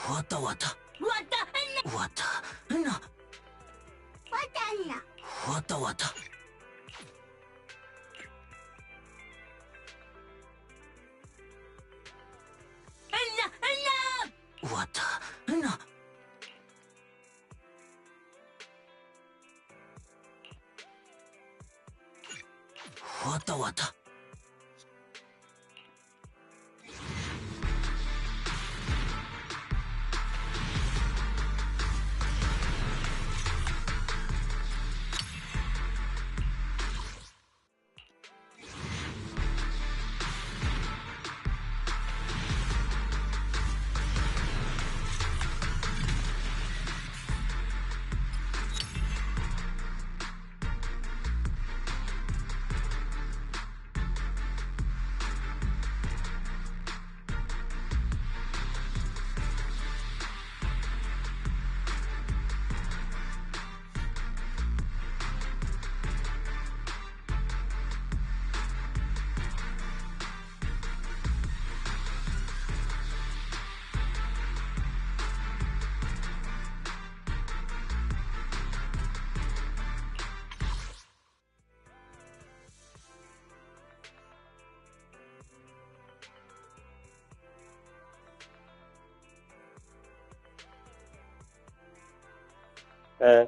わたわた。わたな。わたわた。わたな。わたわた。É.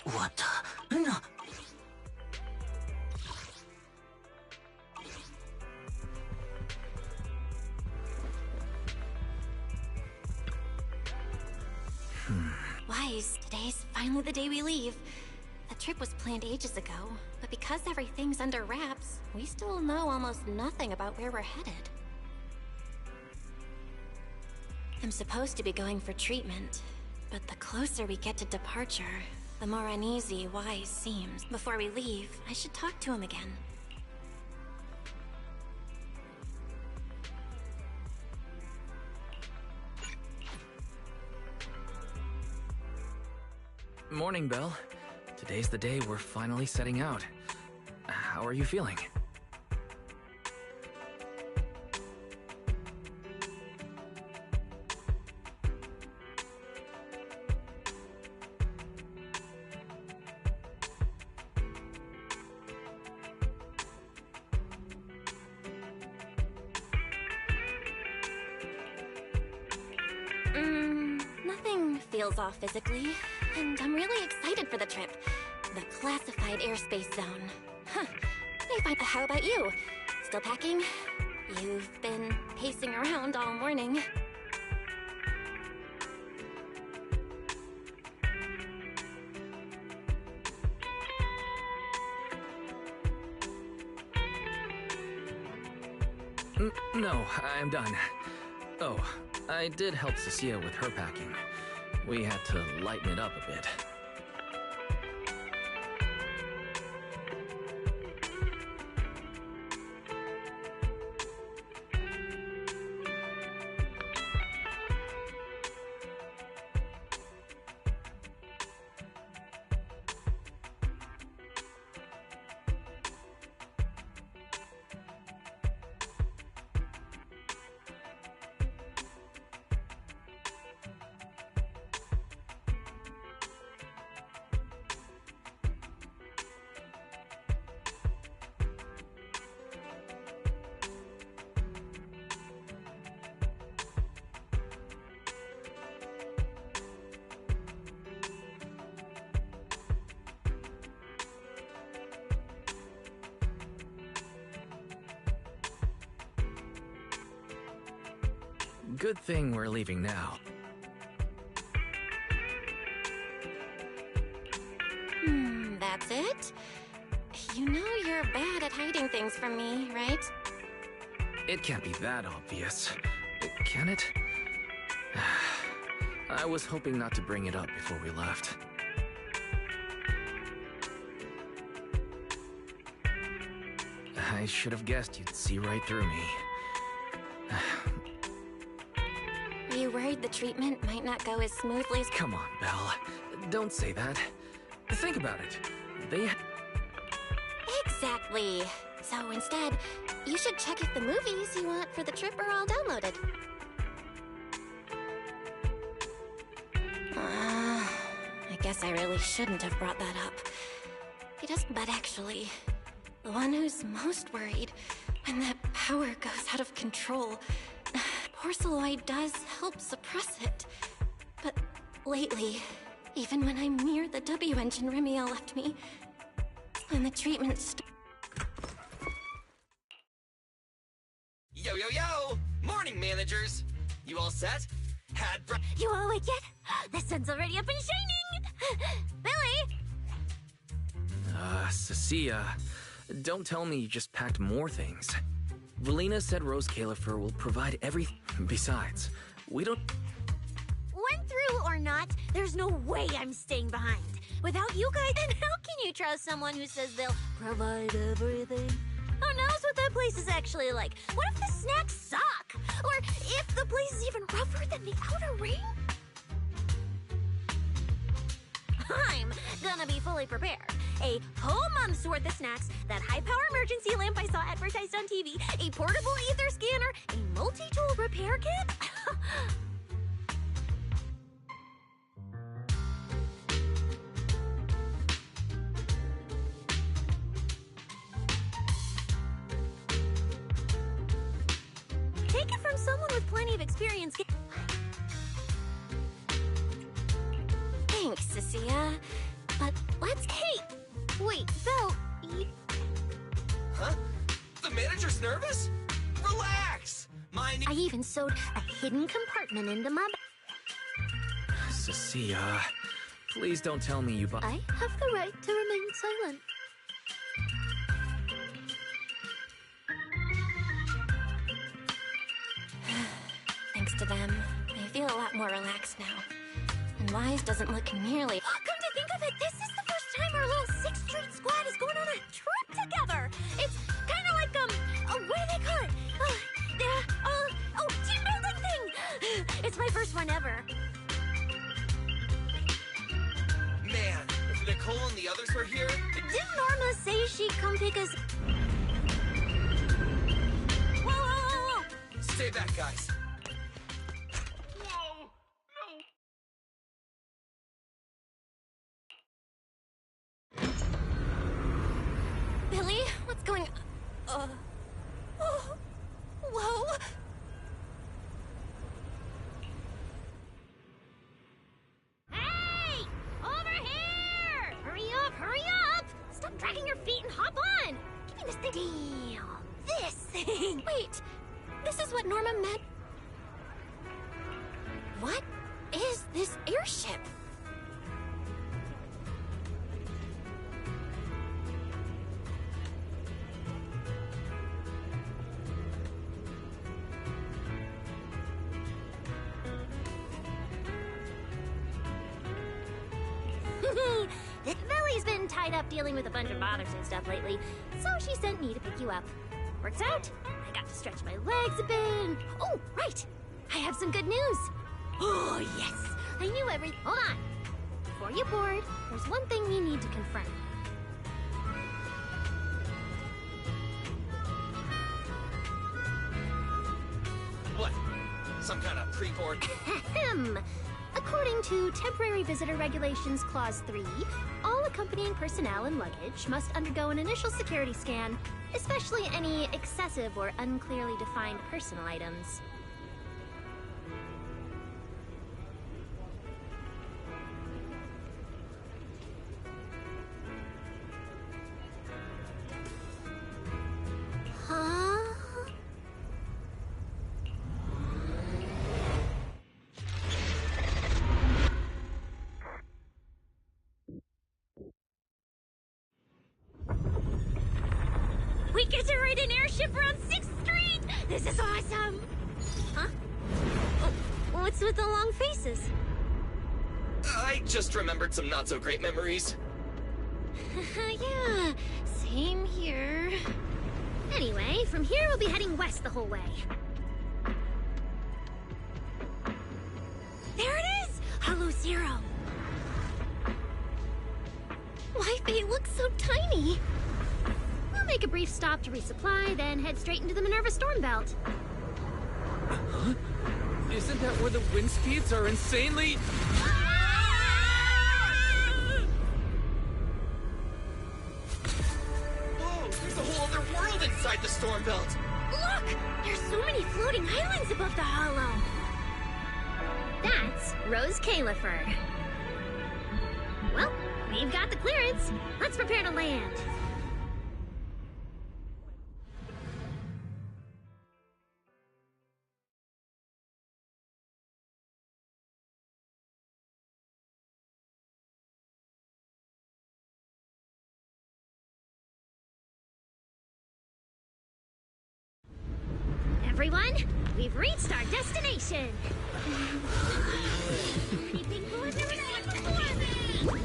わたな。Wise, today's finally the day we leave. The trip was planned ages ago, but because everything's under wraps, we still know almost nothing about where we're headed. I'm supposed to be going for treatment, but the closer we get to departure, the more uneasy Wise seems. Before we leave, I should talk to him again. Morning, Belle. Today's the day we're finally setting out. How are you feeling? Nothing feels off physically, and I'm really excited for the trip. The classified airspace zone. Huh. How about you? Still packing? You've been pacing around all morning. No, I'm done. Oh, I did help Cecilia with her packing. We had to lighten it up a bit. Good thing we're leaving now. That's it? You know you're bad at hiding things from me, right? It can't be that obvious, can it? I was hoping not to bring it up before we left. I should have guessed you'd see right through me. You worried the treatment might not go as smoothly as— Come on, Belle. Don't say that. Think about it. They— Exactly. So instead, you should check if the movies you want for the trip are all downloaded. I guess I really shouldn't have brought that up. But actually, the one who's most worried when that power goes out of control, Porceloid does help suppress it. But lately, even when I'm near the W engine Remiel left me, when the treatment Yo, yo, yo! Morning, managers! You all set? You all awake yet? The sun's already up and shining! Billy! Cecilia, don't tell me you just packed more things. Valina said Rose Califer will provide everything. Besides, we don't— Went through or not, there's no way I'm staying behind. Without you guys, then how can you trust someone who says they'll provide everything? Who knows what that place is actually like? What if the snacks suck? Or if the place is even rougher than the outer ring? I'm gonna be fully prepared. A whole month's worth of snacks, that high-power emergency lamp I saw advertised on TV, a portable ether scanner, a multi-tool repair kit. Take it from someone with plenty of experience. Thanks, Cecilia. But let's— Hey! Wait, Belle, Huh? The manager's nervous? Relax! I even sewed a hidden compartment into my Cecilia, please don't tell me you I have the right to remain silent. Thanks to them, I feel a lot more relaxed now. And Wise doesn't look nearly— Come to think of it, this is the first time our little 6th Street squad is going on a trip together. It's kind of like, what do they call it? Team building thing. It's my first one ever. Nicole and the others were here? Didn't Norma say she'd come pick us? Whoa, whoa, whoa, Stay back, guys. Billy, what's going on? Oh, whoa. Hey! Over here! Hurry up, hurry up! Stop dragging your feet and hop on! Give me this thing. Damn, this thing! Wait, this is what Norma meant. What is this airship? Billy's been tied up dealing with a bunch of bothersome stuff lately, so she sent me to pick you up. Works out. I got to stretch my legs a bit. Oh, right. I have some good news. Oh, yes. I knew everything. Hold on. Before you board, there's one thing we need to confirm. What? Some kind of pre-board? Ahem. According to Temporary Visitor Regulations Clause 3, all accompanying personnel and luggage must undergo an initial security scan, especially any excessive or unclearly defined personal items. Huh? We get to ride an airship around 6th Street! This is awesome! Huh? Oh, what's with the long faces? I just remembered some not-so-great memories. Yeah, same here. Anyway, from here we'll be heading west the whole way. There it is! Hollow Zero! Why, they look so tiny. We'll make a brief stop to resupply, then head straight into the Minerva Storm Belt. Huh? Isn't that where the wind speeds are insanely... Whoa, there's a whole other world inside the storm belt. Look! There's so many floating islands above the hollow. That's Rose Califer. Well, we've got the clearance. Let's prepare to land. Everyone, we've reached our destination. Anything cool has never seen before.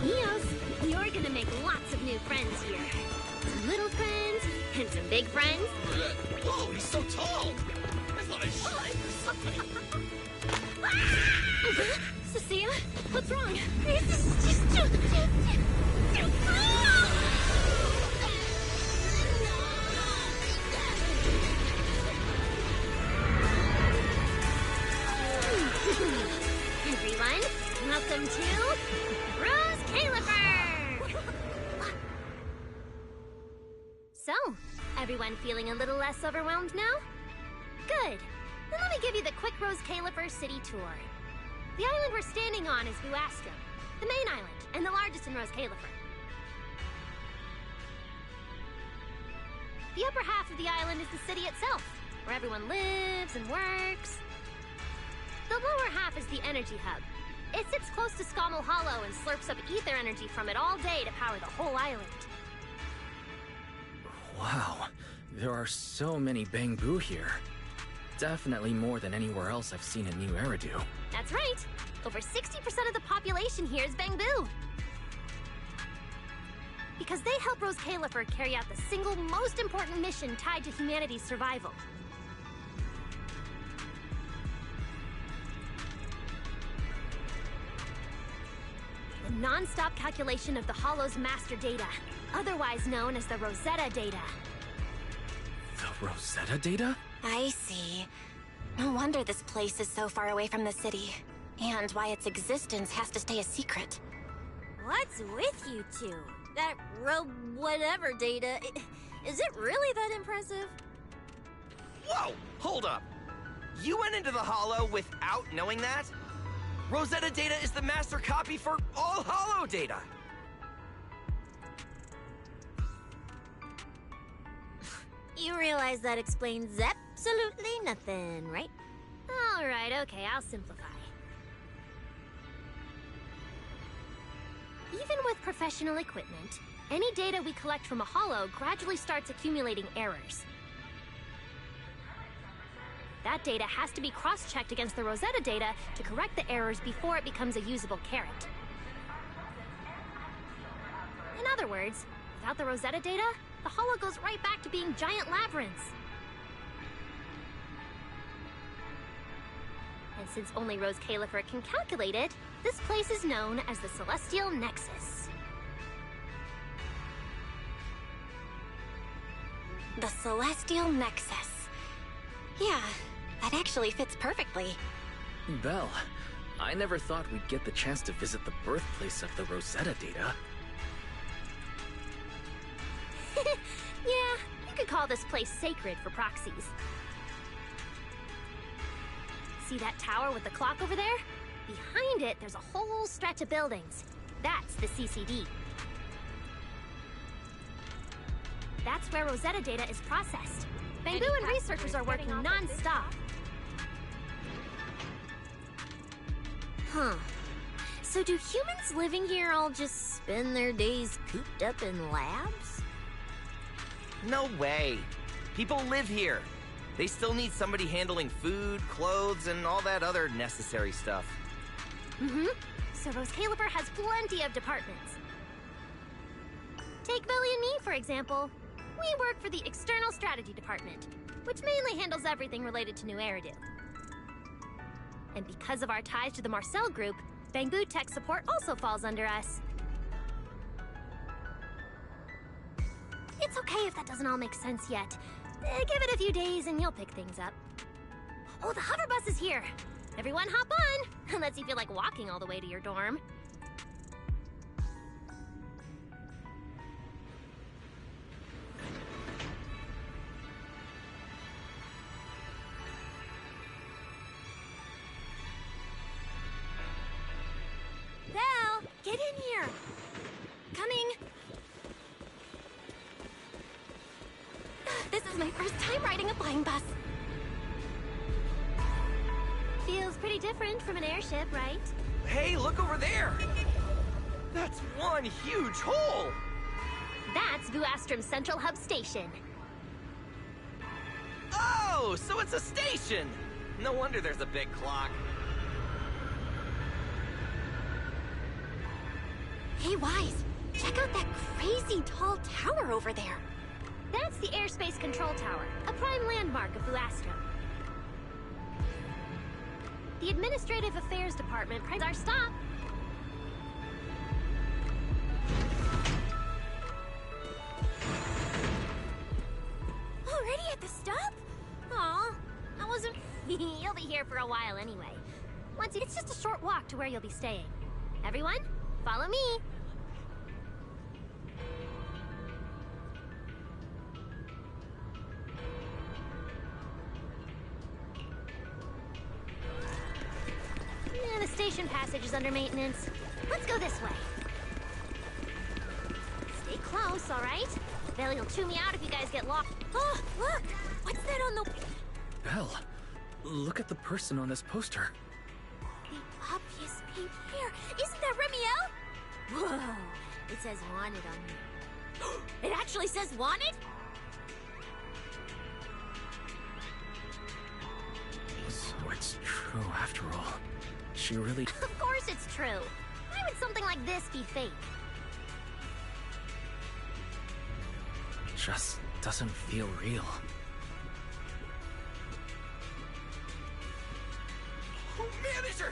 Eos, you're gonna make lots of new friends here. Some little friends and some big friends. Whoa, he's so tall. I thought I shot him or something. Cecilia, what's wrong? This is just too Everyone, welcome to Rose Califer! So, everyone feeling a little less overwhelmed now? Good. Then let me give you the quick Rose Califer city tour. The island we're standing on is Buastro, the main island, and the largest in Rose Califer. The upper half of the island is the city itself, where everyone lives and works. The lower half is the energy hub. It sits close to Scommel Hollow and slurps up ether energy from it all day to power the whole island. Wow, there are so many Bangbu here. Definitely more than anywhere else I've seen in New Eridu. That's right. Over 60% of the population here is Bangbu. Because they help Rose Califer carry out the single most important mission tied to humanity's survival. The non-stop calculation of the Hollow's master data, otherwise known as the Rosetta data. The Rosetta data? I see. No wonder this place is so far away from the city. And why its existence has to stay a secret. What's with you two? That whatever data, is it really that impressive? Whoa! Hold up! You went into the Hollow without knowing that? Rosetta data is the master copy for all Hollow data! You realize that explains absolutely nothing, right? Alright, okay, I'll simplify. Even with professional equipment, any data we collect from a Hollow gradually starts accumulating errors. That data has to be cross-checked against the Rosetta data to correct the errors before it becomes a usable carrot. In other words, without the Rosetta data, the Hollow goes right back to being giant labyrinths. And since only Rose Califer can calculate it, this place is known as the Celestial Nexus. The Celestial Nexus. Yeah, that actually fits perfectly. Belle, I never thought we'd get the chance to visit the birthplace of the Rosetta data. Yeah, you could call this place sacred for proxies. See that tower with the clock over there? Behind it, there's a whole stretch of buildings. That's the CCD. That's where Rosetta data is processed. Bamboo and researchers are working non-stop. Huh. So do humans living here all just spend their days cooped up in labs? No way! People live here. They still need somebody handling food, clothes, and all that other necessary stuff. Mm-hmm. So Rose Califer has plenty of departments. Take Billy and me, for example. We work for the External Strategy Department, which mainly handles everything related to New Eridu. And because of our ties to the Marcel Group, Bamboo Tech Support also falls under us. It's okay if that doesn't all make sense yet. Give it a few days and you'll pick things up. Oh, the hover bus is here! Everyone hop on! Unless you feel like walking all the way to your dorm. Belle, get in here! Coming! This is my first time riding a flying bus. Feels pretty different from an airship, right? Hey, look over there! That's one huge hole! That's Vuastrum's Central Hub Station. Oh, so it's a station! No wonder there's a big clock. Hey, Wise, check out that crazy tall tower over there. That's the Airspace Control Tower, a prime landmark of Vuastrum. The Administrative Affairs Department prides our stop. Already at the stop? Aw, I wasn't... You'll be here for a while anyway. It's just a short walk to where you'll be staying. Everyone, follow me. The station passage is under maintenance. Let's go this way. Stay close, all right? Bailey will chew me out if you guys get lost. Oh, look! What's that on the... Belle, look at the person on this poster. The obvious pink hair. Isn't that Remiel? Whoa! It says wanted on here. It actually says wanted? So it's true after all. She really... Of course it's true. Why would something like this be fake? just doesn't feel real. Oh, Manager!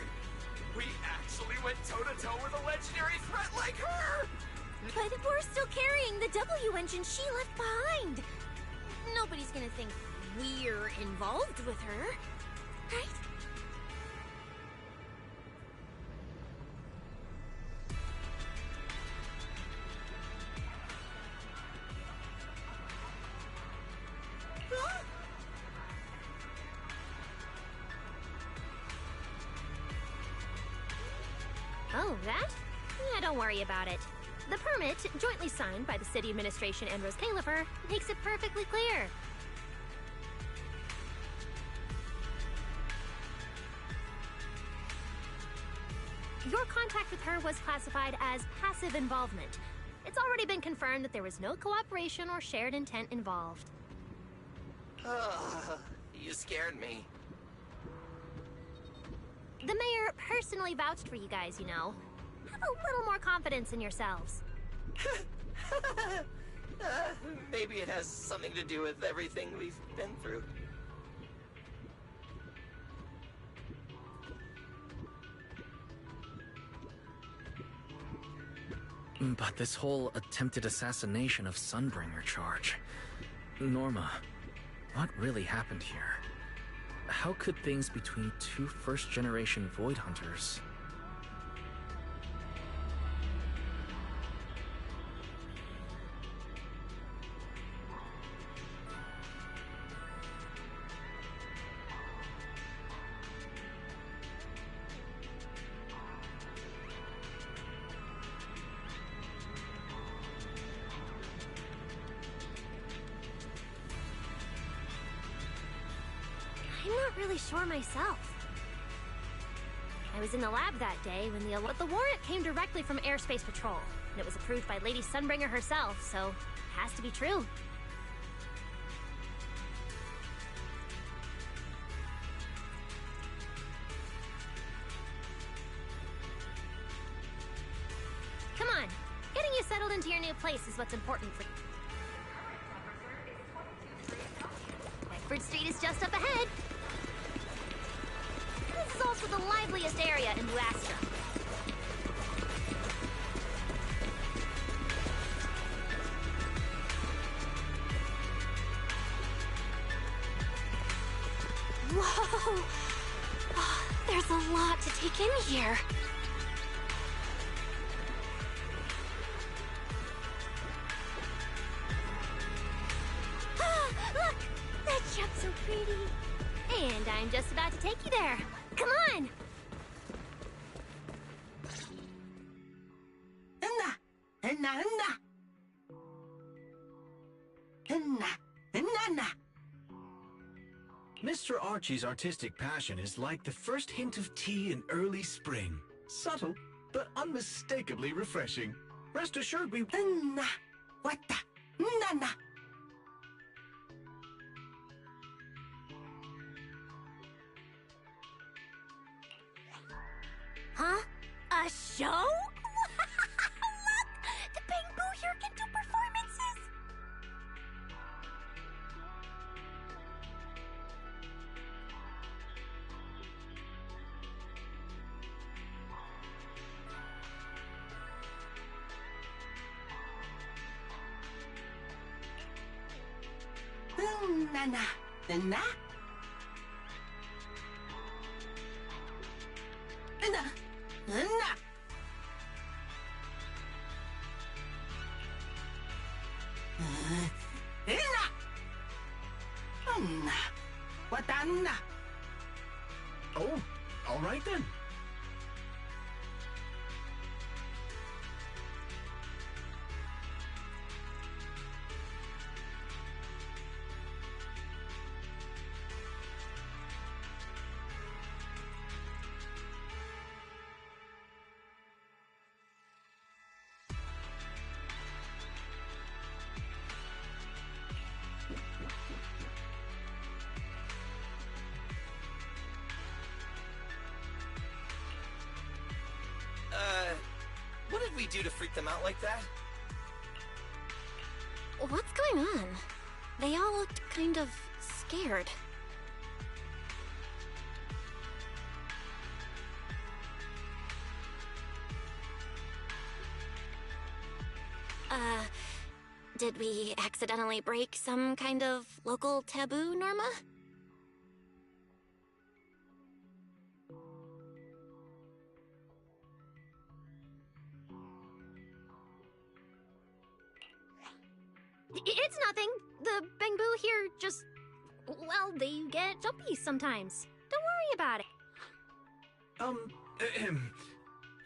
We actually went toe-to-toe with a legendary threat like her! But we're still carrying the W engine she left behind. Nobody's gonna think we're involved with her, right? Oh, that? Yeah, don't worry about it. The permit, jointly signed by the city administration and Rose Califer, makes it perfectly clear. Your contact with her was classified as passive involvement. It's already been confirmed that there was no cooperation or shared intent involved. You scared me. The mayor personally vouched for you guys, you know. Have a little more confidence in yourselves. Maybe it has something to do with everything we've been through. But this whole attempted assassination of Sunbringer charge... Norma, what really happened here? How could things between two first-generation Void Hunters... I'm not really sure myself. I was in the lab that day when the warrant came directly from Airspace Patrol, and it was approved by Lady Sunbringer herself, so it has to be true. Come on, getting you settled into your new place is what's important for you. Bedford Street is just up ahead. This is also the liveliest area in New Astra. Whoa! Oh, there's a lot to take in here. Ah, look! That shop's so pretty. And I'm just about to take you there. Come on! Mr. Archie's artistic passion is like the first hint of tea in early spring. Subtle, but unmistakably refreshing. Rest assured we... Huh? A show? Look! The Bamboo here can do performances! Oh, all right then. What did we do to freak them out like that? What's going on? They all looked kind of scared. Did we accidentally break some kind of local taboo, Norma? It's nothing. The Bangbu here just... well, they get jumpy sometimes. Don't worry about it.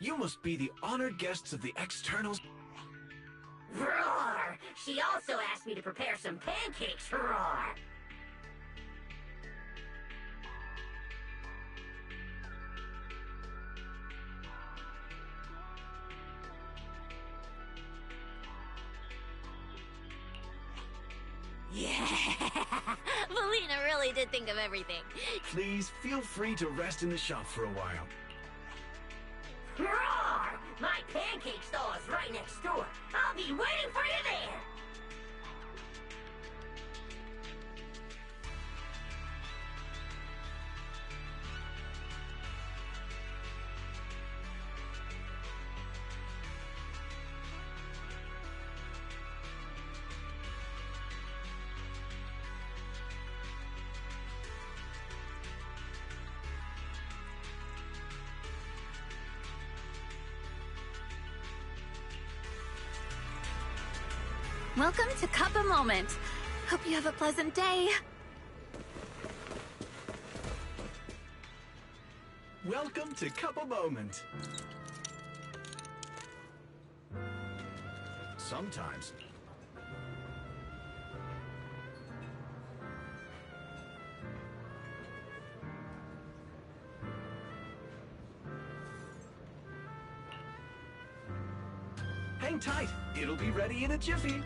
You must be the honored guests of the externals. Roar! She also asked me to prepare some pancakes, roar! Yeah! Valina really did think of everything. Please feel free to rest in the shop for a while. Roar! My pancake stall is right next door. I'll be waiting for you there! Welcome to Cuppa Moment. Hope you have a pleasant day. Welcome to Cuppa Moment. Sometimes. Hang tight. It'll be ready in a jiffy.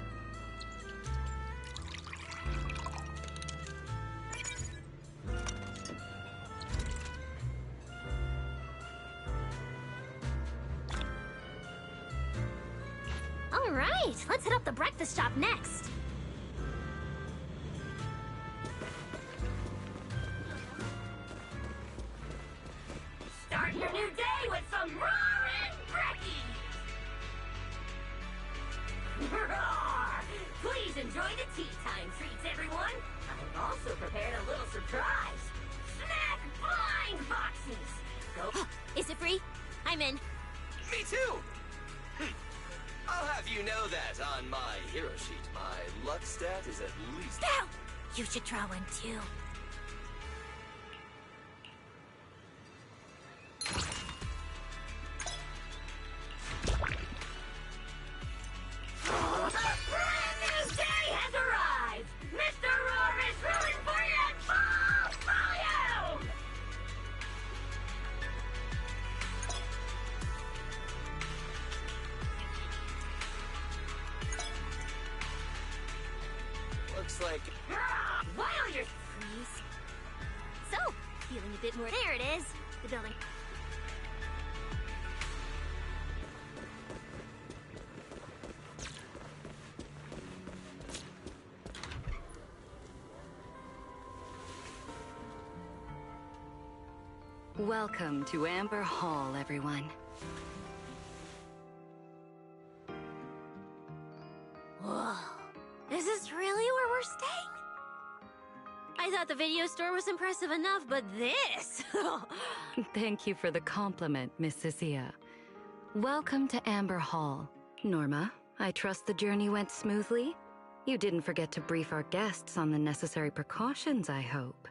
All right, let's hit up the breakfast shop next. Start your new day with some roaring brekkies! Roar! Please enjoy the tea time treats, everyone! I've also prepared a little surprise! Snack blind boxes! Go... Is it free? I'm in. Me too! I'll have you know that on my hero sheet, my luck stat is at least... Ow! You should try one too. A brand new day has arrived! Mr. Roar is ruling for you in full volume! Looks like... While you're... Freeze. So, feeling a bit more. There it is. The building. Welcome to Amber Hall, everyone. Whoa. Is this really where we're staying? I thought the video store was impressive enough, but this... Thank you for the compliment, Miss Cecilia. Welcome to Amber Hall. Norma, I trust the journey went smoothly? You didn't forget to brief our guests on the necessary precautions, I hope.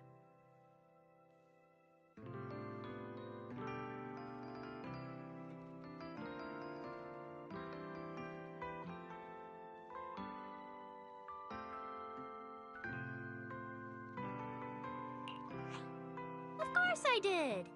Of course I did.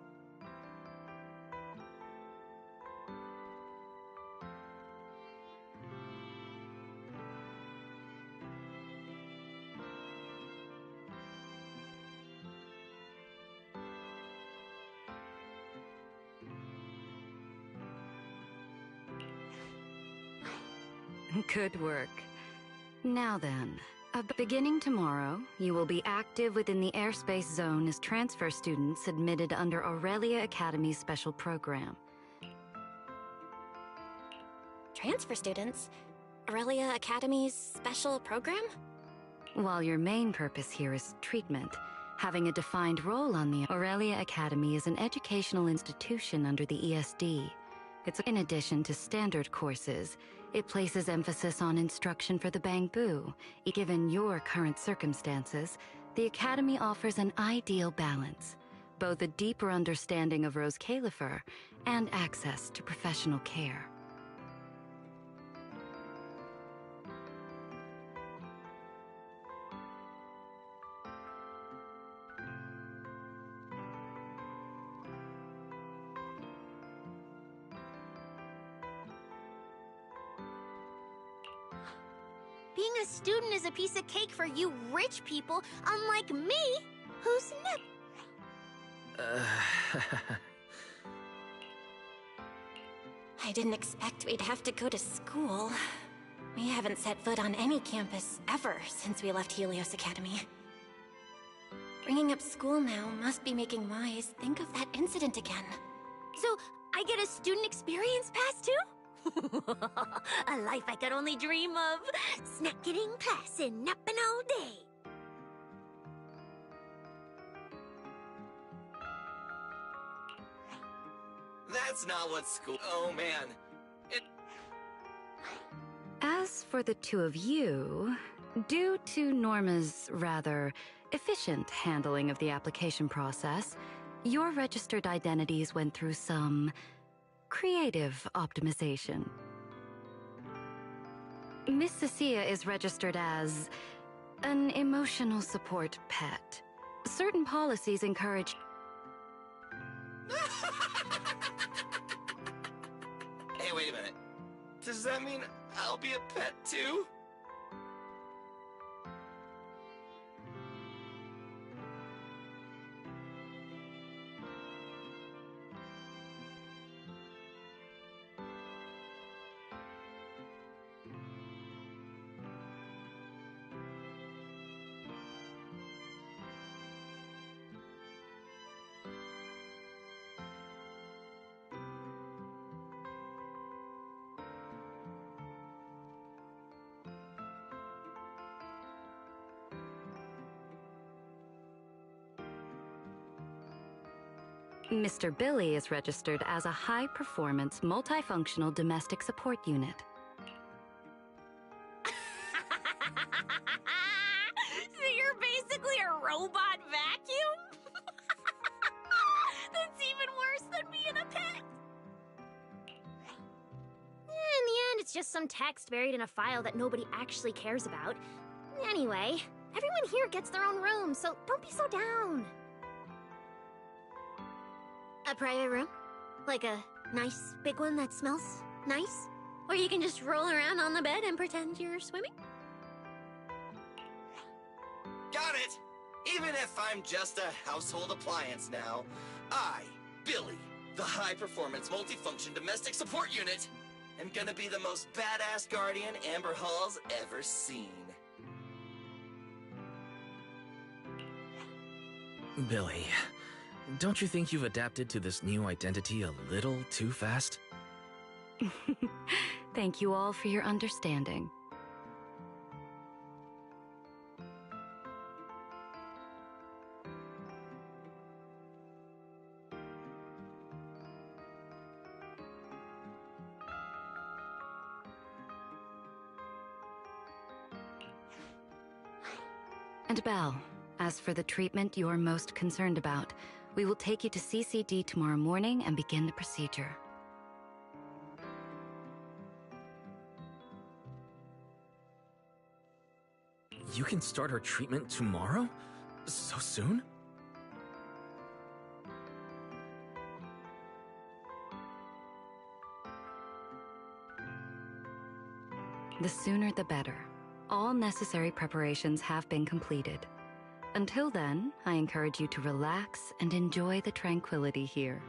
Good work. Now then, beginning tomorrow, you will be active within the airspace zone as transfer students admitted under Aurelia Academy's special program. Transfer students? Aurelia Academy's special program? While your main purpose here is treatment, having a defined role on the Aurelia Academy is an educational institution under the ESD. It's in addition to standard courses. It places emphasis on instruction for the Bangbu. Given your current circumstances, the Academy offers an ideal balance, both a deeper understanding of Rose Califer and access to professional care. Being a student is a piece of cake for you rich people, unlike me, who's I didn't expect we'd have to go to school. We haven't set foot on any campus ever since we left Helios Academy. Bringing up school now must be making Wise think of that incident again. So, I get a student experience pass too? A life I could only dream of. Snacking in class and napping all day. That's not what school... Oh, man. As for the two of you, due to Norma's rather efficient handling of the application process, your registered identities went through some creative optimization. Miss Cecilia is registered as an emotional support pet. Certain policies encourage... Hey, wait a minute. Does that mean I'll be a pet too? Mr. Billy is registered as a high-performance, multifunctional domestic support unit. So you're basically a robot vacuum? That's even worse than being a pet. In the end, it's just some text buried in a file that nobody actually cares about. Anyway, everyone here gets their own room, so don't be so down. A private room? Like a nice big one that smells nice? Or you can just roll around on the bed and pretend you're swimming? Got it! Even if I'm just a household appliance now, I, Billy, the high-performance multifunction domestic support unit, am gonna be the most badass guardian Amber Hall's ever seen. Billy, don't you think you've adapted to this new identity a little too fast? Thank you all for your understanding. And Belle, as for the treatment you're most concerned about, we will take you to CCD tomorrow morning and begin the procedure. You can start her treatment tomorrow? So soon? The sooner the better. All necessary preparations have been completed. Until then, I encourage you to relax and enjoy the tranquility here.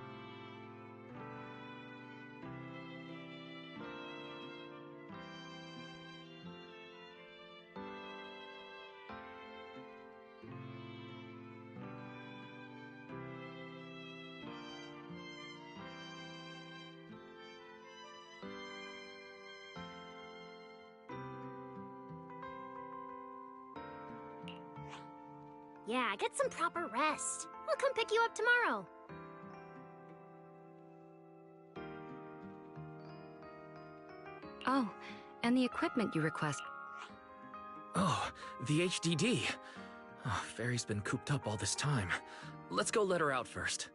Yeah, get some proper rest. I'll come pick you up tomorrow. Oh, and the equipment you request. Oh, the HDD. Oh, Fairy's been cooped up all this time. Let's go let her out first.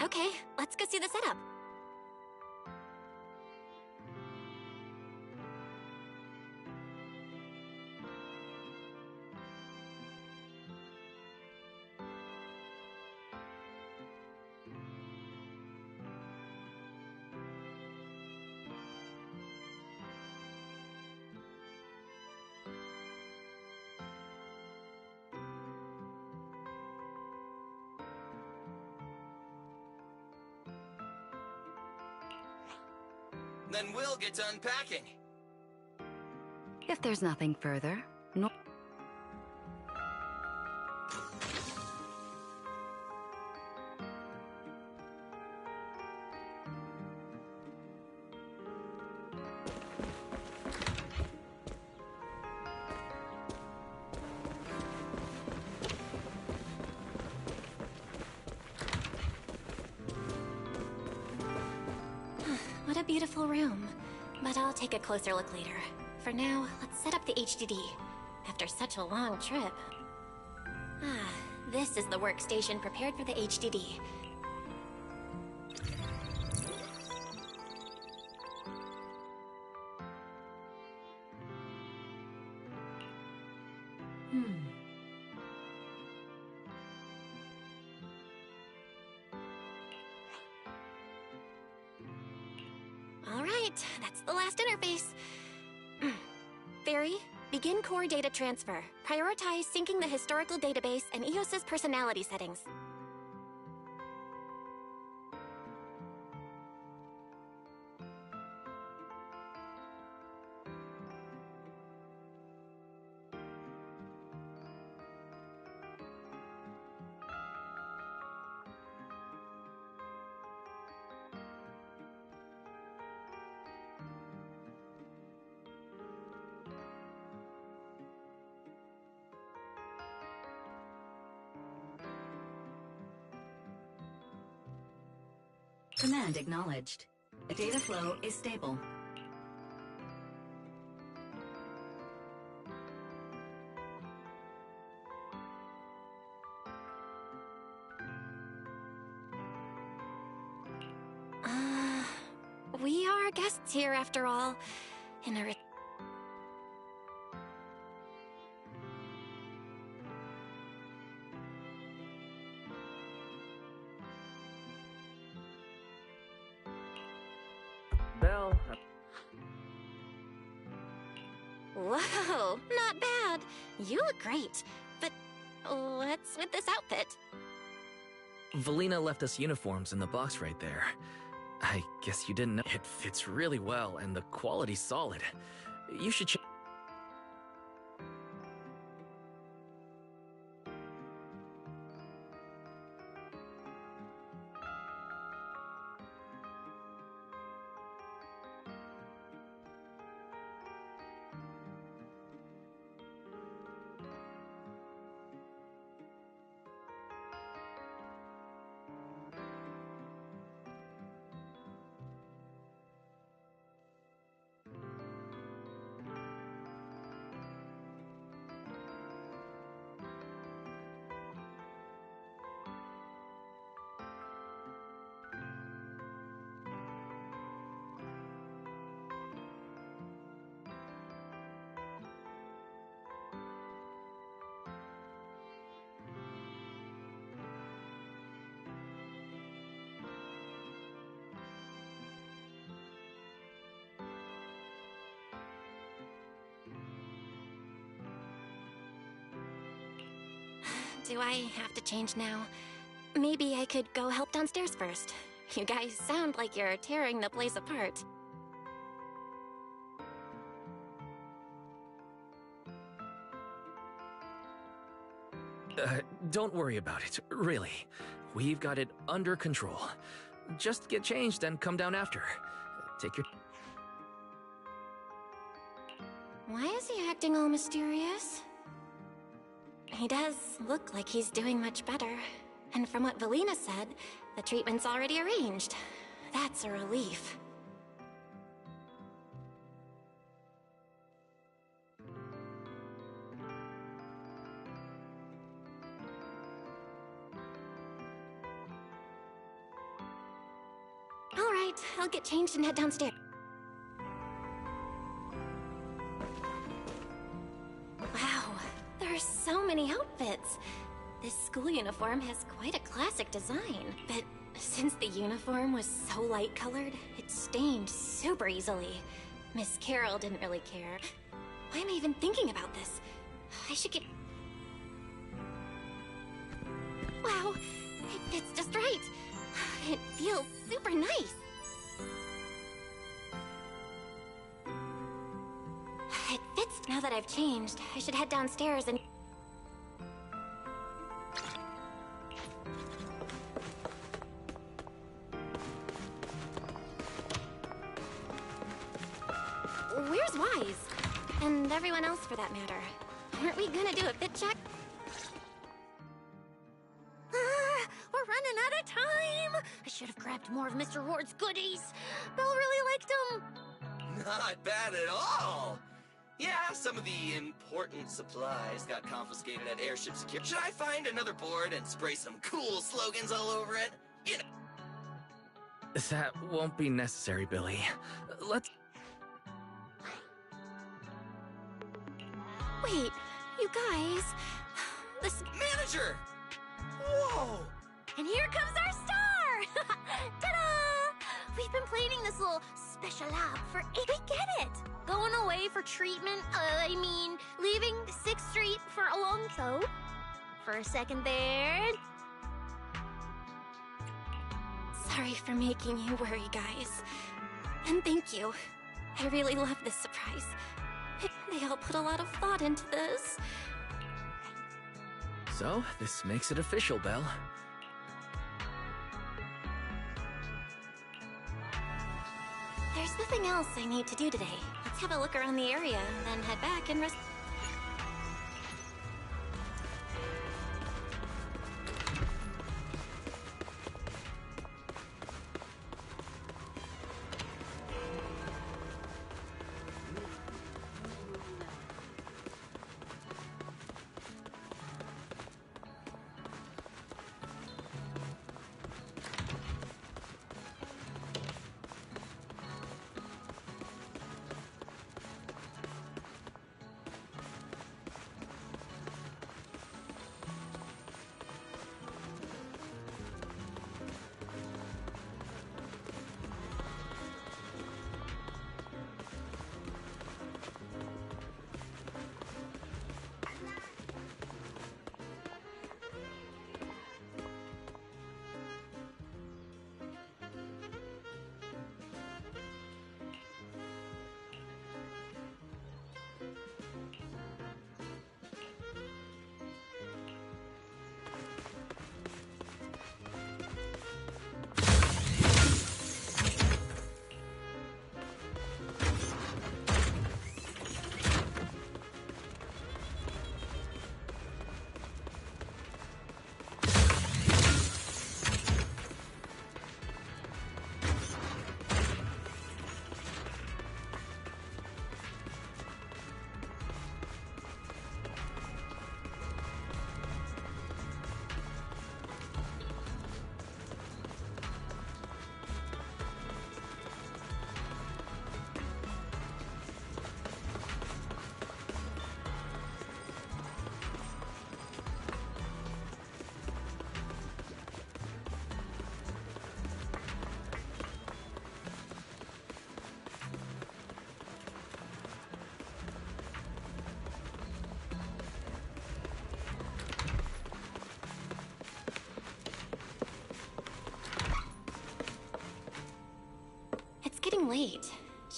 Okay, let's go see the setup. Then we'll get to unpacking. If there's nothing further, no. What a beautiful room. But I'll take a closer look later. For now, let's set up the HDD. After such a long trip. Ah, this is the workstation prepared for the HDD. Alright, that's the last interface. Fairy, begin core data transfer. Prioritize syncing the historical database and EOS's personality settings. Command acknowledged. Data flow is stable. We are guests here after all. In a Belle. Whoa, not bad. You look great. But what's with this outfit? Valina left us uniforms in the box right there. I guess you didn't know. It fits really well, and the quality's solid. You should check. do I have to change now? Maybe I could go help downstairs first. You guys sound like you're tearing the place apart. Don't worry about it, really. We've got it under control. Just get changed and come down after. Take your... Why is he acting all mysterious? He does look like he's doing much better. And from what Valina said, the treatment's already arranged. That's a relief. All right, I'll get changed and head downstairs. Wow, there are so many outfits. This school uniform has quite a classic design, but since the uniform was so light-colored, it stained super easily. Miss Carroll didn't really care. Why am I even thinking about this? I should get... Wow, it fits just right. It feels super nice. It fits now that I've changed. I should head downstairs and... Where's Wise? And everyone else for that matter. Aren't we gonna do a fit check? We're running out of time! I should have grabbed more of Mr. Ward's goodies. Belle really liked them. Not bad at all! Yeah, some of the important supplies got confiscated at airship security. Should I find another board and spray some cool slogans all over it? You know. That won't be necessary, Billy. Let's... Wait, you guys... This... Manager! Whoa! And here comes our star! Ta-da! We've been planning this little special lab for 8... We get it! Going away for treatment, leaving 6th Street for a long... So, for a second there... Sorry for making you worry, guys. And thank you. I really love this surprise. They all put a lot of thought into this. So, this makes it official, Belle. There's nothing else I need to do today. Let's have a look around the area, and then head back and rest...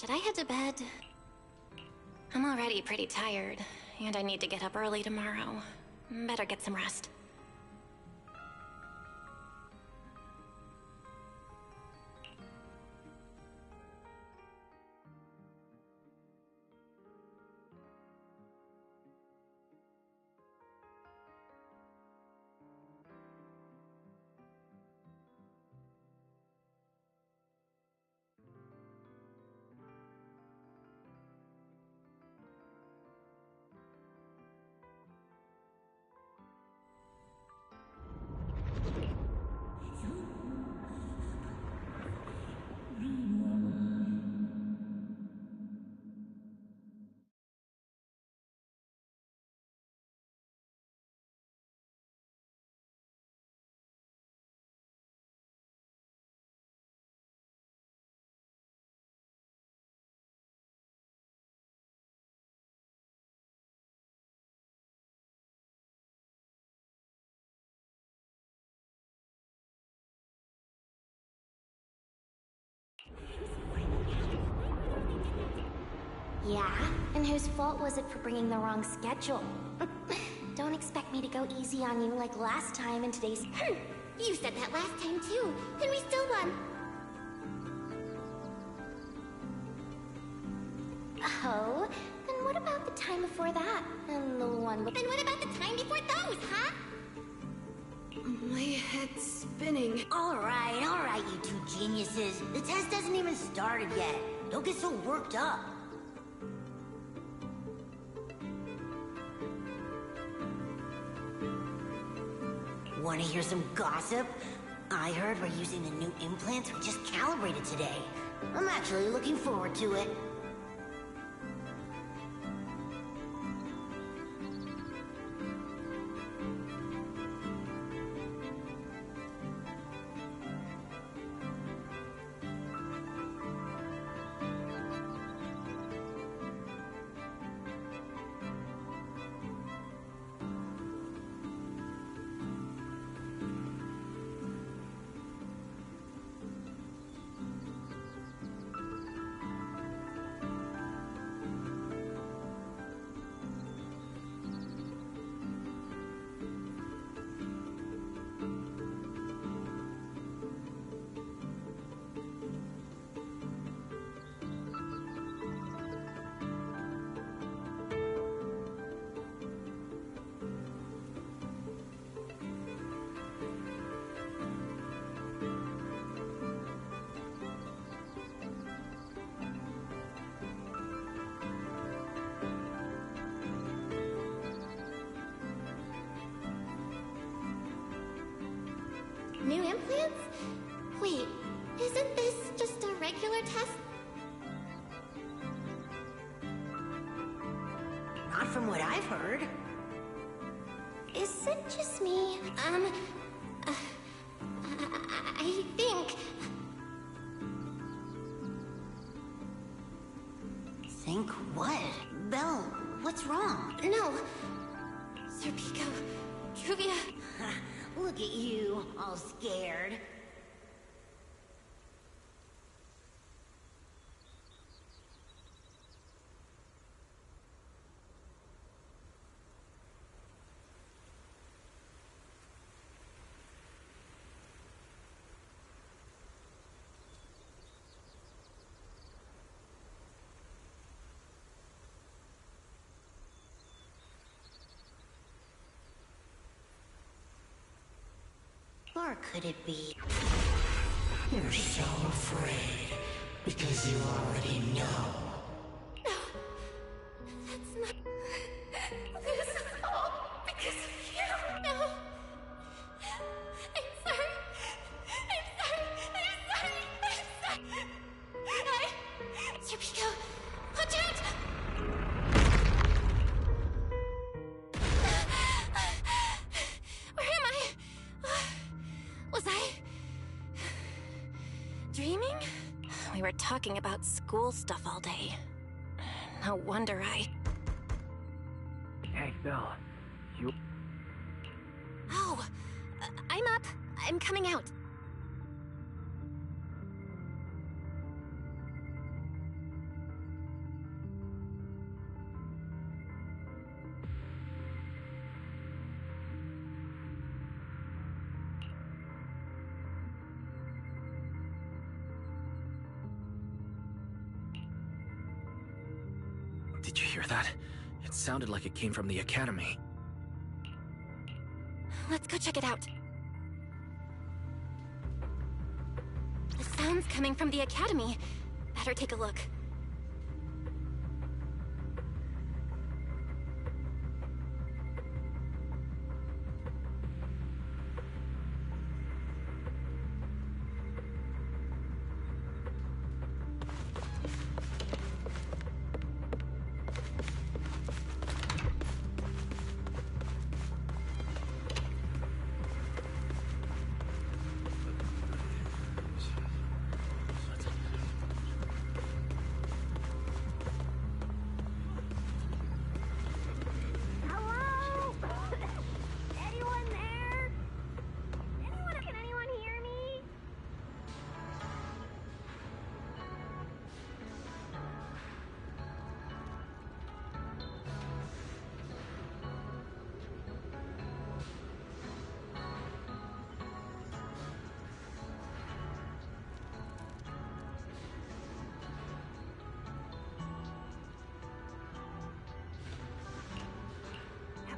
Should I head to bed? I'm already pretty tired, and I need to get up early tomorrow. Better get some rest. Yeah? And whose fault was it for bringing the wrong schedule? Don't expect me to go easy on you like last time in today's... You said that last time too, and we still won. Oh, then what about the time before that? And the one... Then what about the time before those, huh? My head's spinning. All right, you two geniuses. The test hasn't even started yet. Don't get so worked up. Want to hear some gossip? I heard we're using the new implants we just calibrated today. I'm actually looking forward to it. New implants? Wait, isn't this just a regular test? Not from what I've heard. Is it just me? I think... Think what? Belle, what's wrong? No. Sir Pico, Truvia... Look at you, all scared. Or could it be? You're so afraid because you already know. No, that's not... This is all because of you. No. I'm sorry. Sir Pico, watch out! Where am I? Was I... dreaming? We were talking about school stuff all day. No wonder I... Hey, Belle. You... Oh, I'm up. I'm coming out. Did you hear that? It sounded like it came from the academy. Let's go check it out. The sound's coming from the academy. Better take a look.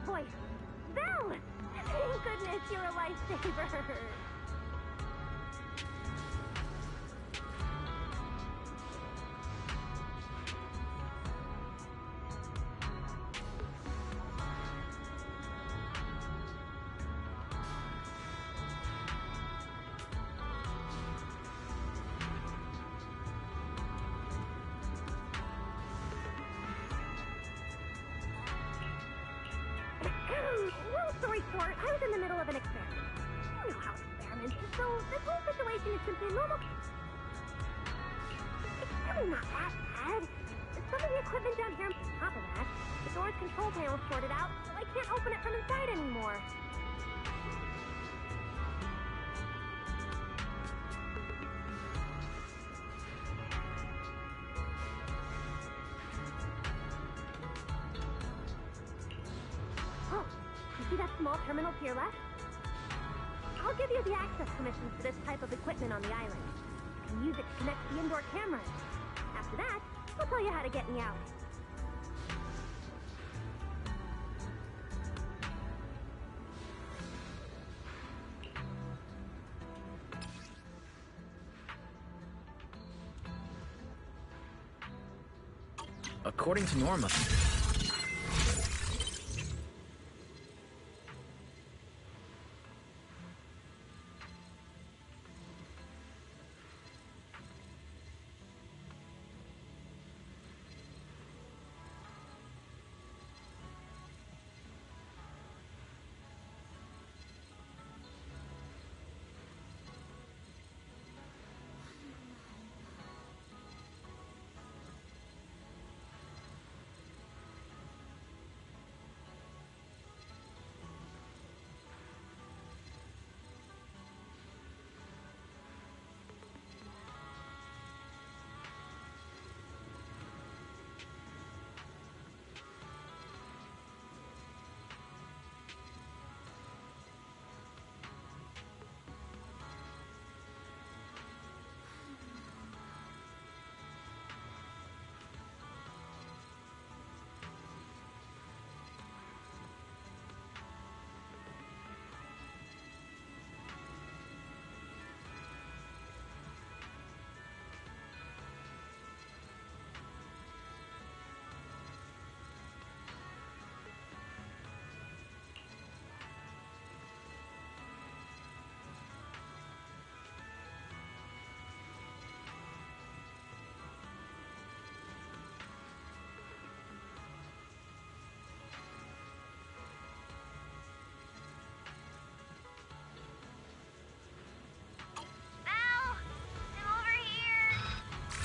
Boy, Belle! Thank goodness you're a lifesaver. Long story short, I was in the middle of an experiment. You know how experiments is, so this whole situation is simply normal. It's really not that bad. Some of the equipment down here, on top of that, the door's control panel shorted out, so I can't open it from inside anymore. Oh, you see that small terminal to your left? I'll give you the access permissions for this type of equipment on the island. You can use it to connect the indoor cameras. After that, I'll tell you how to get me out. According to Norma...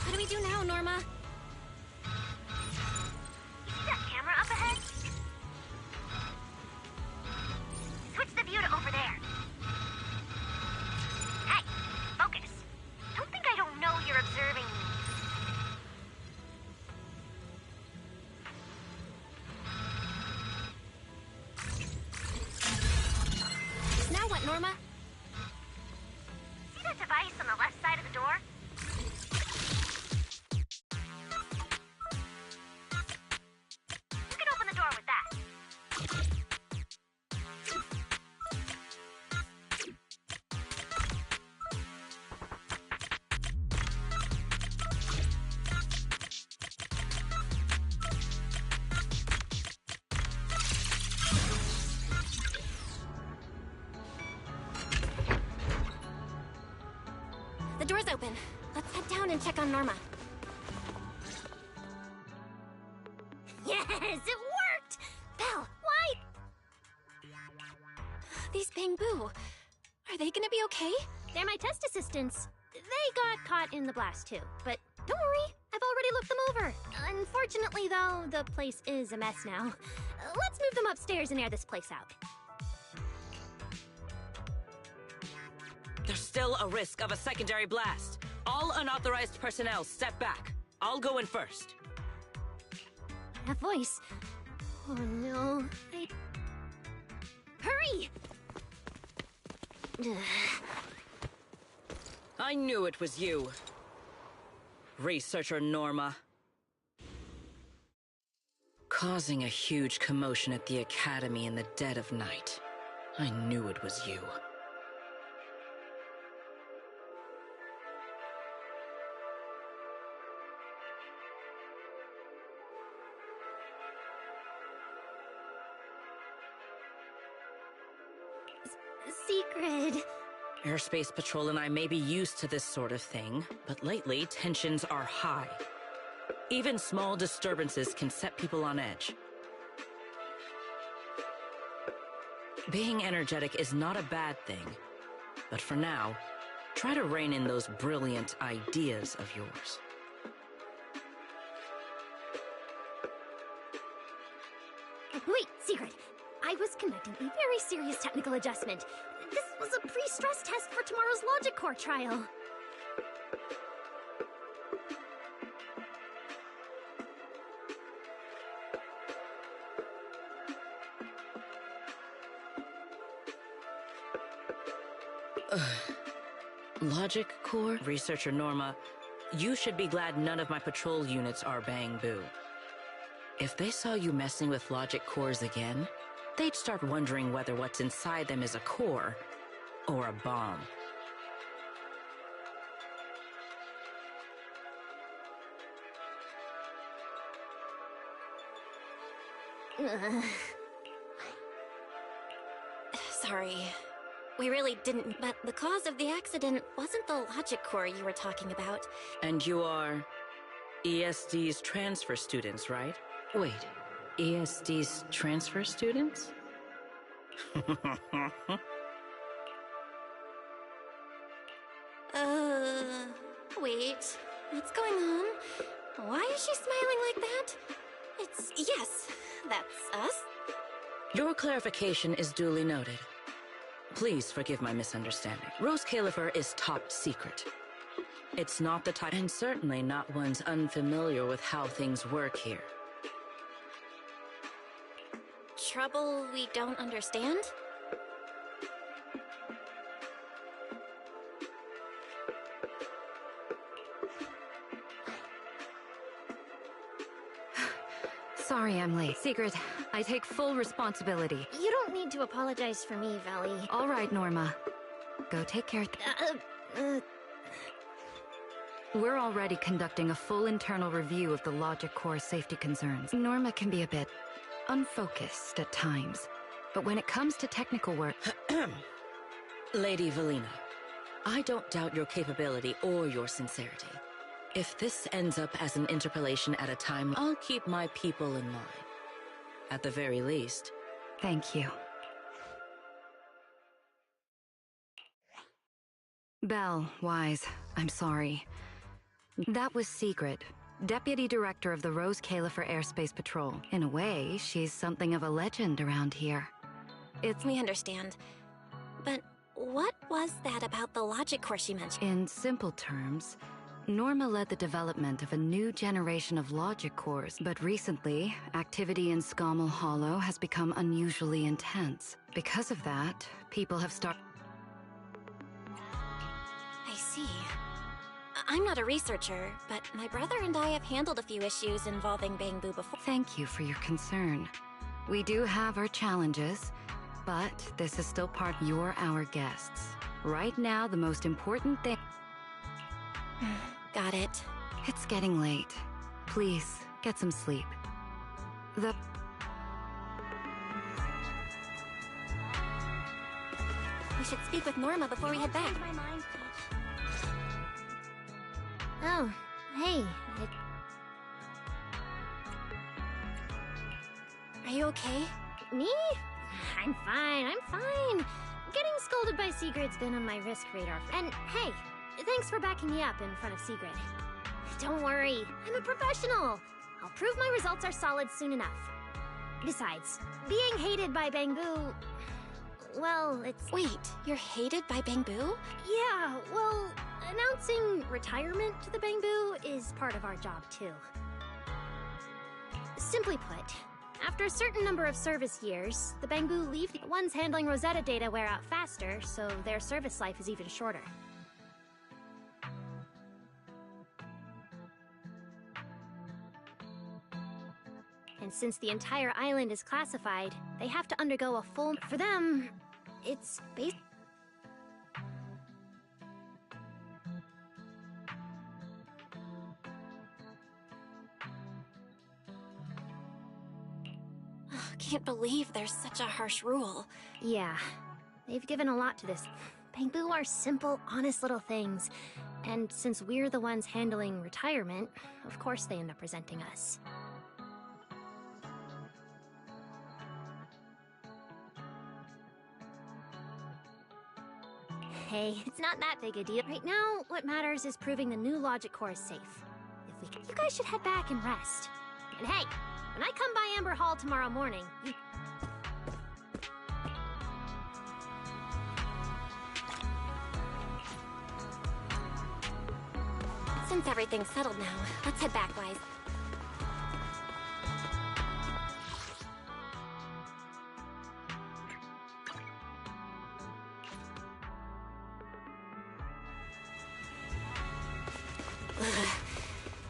What do we do now, Norma? You see that camera up ahead? Switch the view to over there. Hey, focus. Don't think I don't know you're observing me. Now what, Norma? See that device on the left side of the door? gonna check on Norma. Yes, it worked! Belle, why? These Bangbu, are they gonna be okay? They're my test assistants. They got caught in the blast too, but don't worry, I've already looked them over. Unfortunately, though, the place is a mess now. Let's move them upstairs and air this place out. There's still a risk of a secondary blast. All unauthorized personnel, step back. I'll go in first. That voice. Oh no. Hurry! I knew it was you. Researcher Norma. Causing a huge commotion at the Academy in the dead of night. I knew it was you. Secret. Airspace Patrol and I may be used to this sort of thing, but lately tensions are high. Even small disturbances can set people on edge. Being energetic is not a bad thing, but for now, try to rein in those brilliant ideas of yours. Wait, Secret. I was conducting a very serious technical adjustment. This was a pre-stress test for tomorrow's logic core trial. Logic core? Researcher Norma, you should be glad none of my patrol units are Bangbu. If they saw you messing with logic cores again, they'd start wondering whether what's inside them is a core or a bomb. Sorry. We really didn't, but the cause of the accident wasn't the logic core you were talking about. And you are ESD's transfer students, right? Wait, ESD's transfer students? Wait. What's going on? Why is she smiling like that? Yes, that's us. Your clarification is duly noted. Please forgive my misunderstanding. Rose Califer is top secret. It's not the type, and certainly not one's unfamiliar with how things work here. Trouble we don't understand? Sorry I'm late. Secret, I take full responsibility. You don't need to apologize for me, Valley. All right, Norma. Go take care. We're already conducting a full internal review of the logic core safety concerns. Norma can be a bit unfocused at times, but when it comes to technical work... Lady Valina, I don't doubt your capability or your sincerity. If this ends up as an interpolation at a time, I'll keep my people in line. At the very least. Thank you. Belle, Wise, I'm sorry. That was Secret, Deputy Director of the Rose Califer Airspace Patrol. In a way, she's something of a legend around here. We understand. But what was that about the logic core she mentioned? In simple terms, Norma led the development of a new generation of logic cores, but recently, activity in Scommel Hollow has become unusually intense. Because of that, people have started... I see. I'm not a researcher, but my brother and I have handled a few issues involving Bangbu before. Thank you for your concern. We do have our challenges, but this is still part. You're our guests. Right now, the most important thing... Got it. It's getting late. Please, get some sleep. We should speak with Norma before we head back. Oh, hey. Are you okay? Me? I'm fine. Getting scolded by Sigrid's been on my risk radar. And hey, thanks for backing me up in front of Sigrid. Don't worry, I'm a professional. I'll prove my results are solid soon enough. Besides, being hated by Bangbu... well, it's... Wait, you're hated by Bangbu? Yeah, well, announcing retirement to the Bangbu is part of our job, too. Simply put, after a certain number of service years, the Bangbu leave. The ones handling Rosetta data wear out faster, so their service life is even shorter. And since the entire island is classified, they have to undergo a full... For them, it's Can't believe there's such a harsh rule. Yeah, they've given a lot to this. Bangbu are simple, honest little things. And since we're the ones handling retirement, of course they end up resenting us. Hey, it's not that big a deal. Right now, what matters is proving the new logic core is safe. If we can, you guys should head back and rest. And hey, when I come by Amber Hall tomorrow morning, you... Since everything's settled now, let's head back, Wise.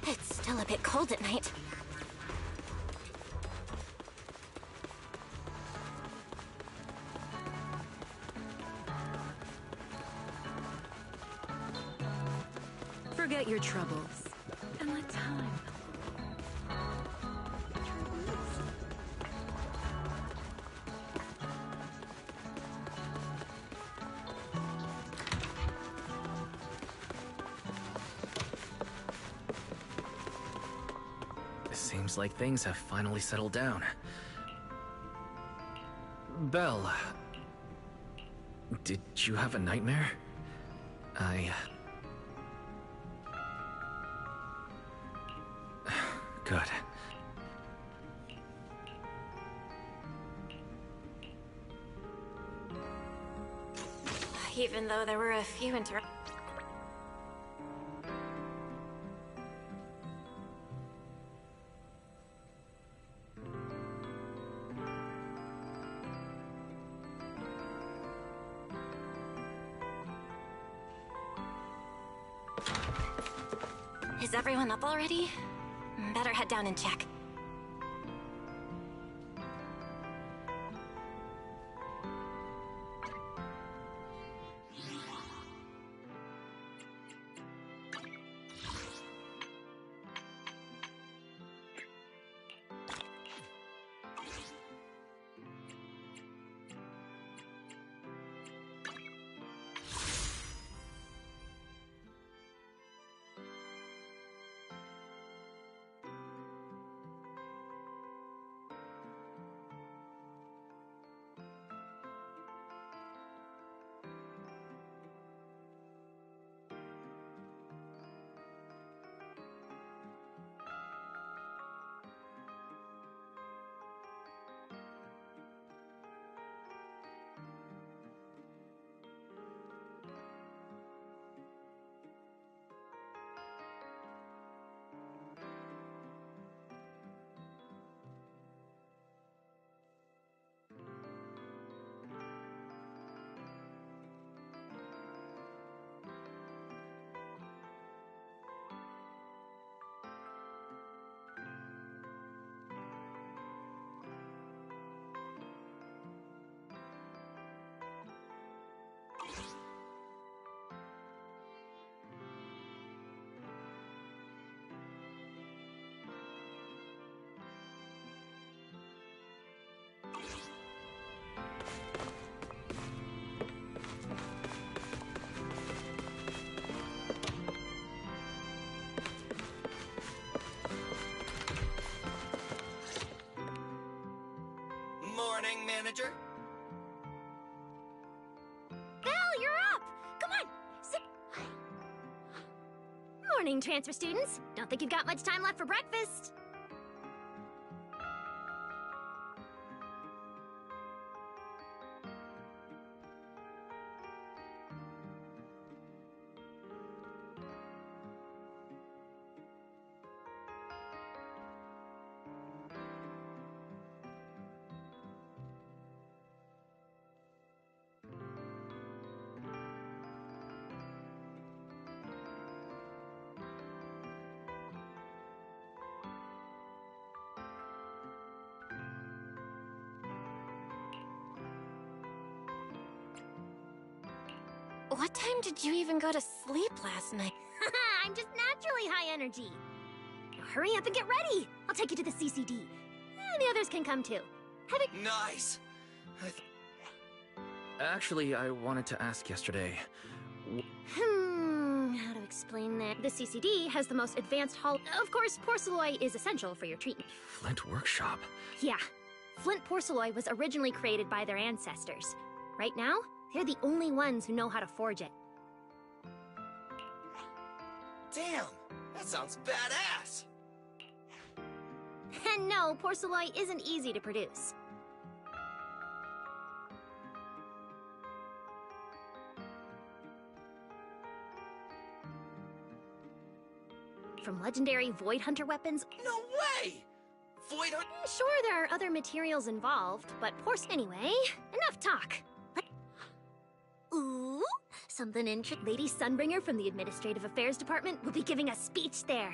It's still a bit cold at night. Forget your troubles. And let time. It seems like things have finally settled down. Belle, did you have a nightmare? Good. Even though there were a few Is everyone up already? Better head down and check. manager? Belle, you're up! Come on, sit. Morning, transfer students. Don't think you've got much time left for breakfast. What time did you even go to sleep last night? I'm just naturally high energy. Now hurry up and get ready. I'll take you to the CCD. The others can come too. Nice! Actually, I wanted to ask yesterday. How to explain that? The CCD has the most advanced hall. Of course, porcelloi is essential for your treatment. Flint Workshop? Yeah. Flint porcelloi was originally created by their ancestors. Right now, they're the only ones who know how to forge it. Damn! That sounds badass! And no, porcelloi isn't easy to produce. From legendary Void Hunter weapons... No way! Void Hunter... Sure, there are other materials involved, but Anyway, enough talk. Ooh, something interesting. Lady Sunbringer from the Administrative Affairs Department will be giving a speech there.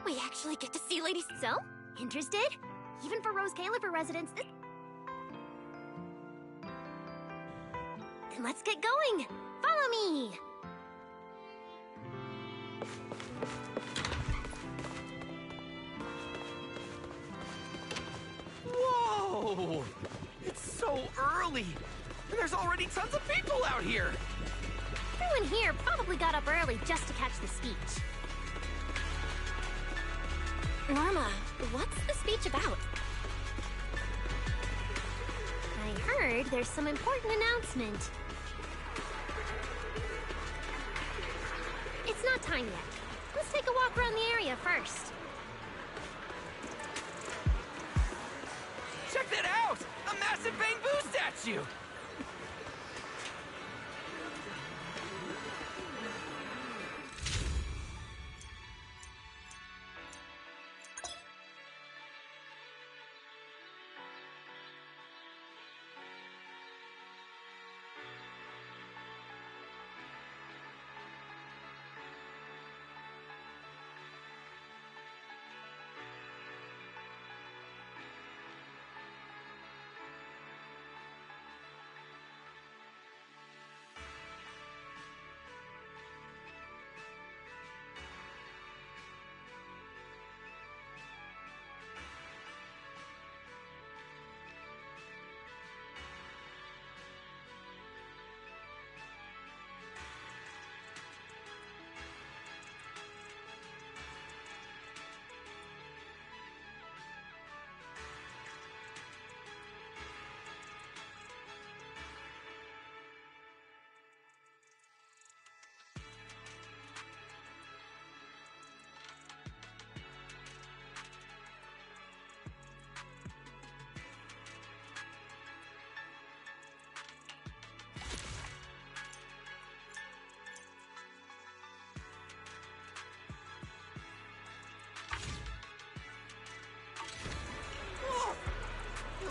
We actually get to see Lady... So, interested? Even for Rose Califer residents, Then let's get going! Follow me! Whoa! It's so early! And there's already tons of people out here! Everyone here probably got up early just to catch the speech. Norma, what's the speech about? I heard there's some important announcement. It's not time yet. Let's take a walk around the area first. Check that out! A massive bamboo statue!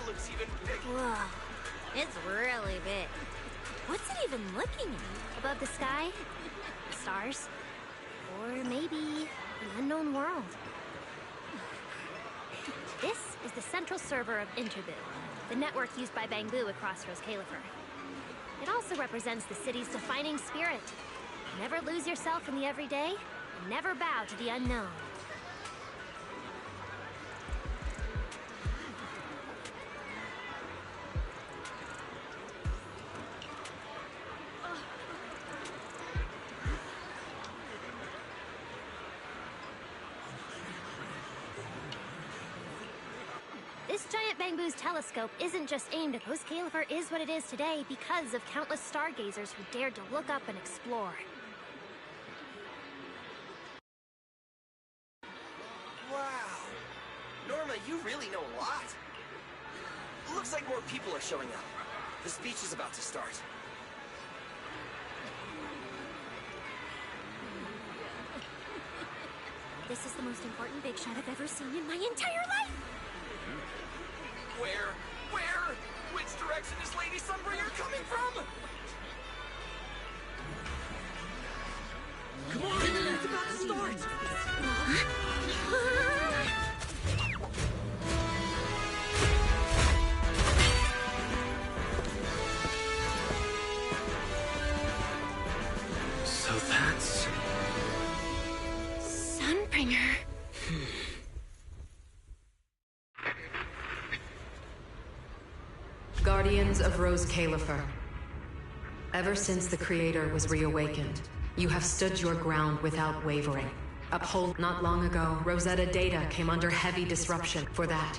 Looks even bigger. Whoa, it's really big. What's it even looking at? Above the sky? The stars? Or maybe an unknown world? This is the central server of Interboo, the network used by Bangbu across Rose Califer. It also represents the city's defining spirit. Never lose yourself in the everyday, and never bow to the unknown. This giant bamboo's telescope isn't just aimed at Rose Califer is what it is today because of countless stargazers who dared to look up and explore. Wow. Norma, you really know a lot. Looks like more people are showing up. The speech is about to start. This is the most important big shot I've ever seen in my entire life! Where? Which direction is Lady Sunbringer coming from? Come on, it's about to start! So that's... Sunbringer. Guardians of Rose Califer. Ever since the Creator was reawakened, you have stood your ground without wavering. Uphold. Not long ago, Rosetta Data came under heavy disruption. For that,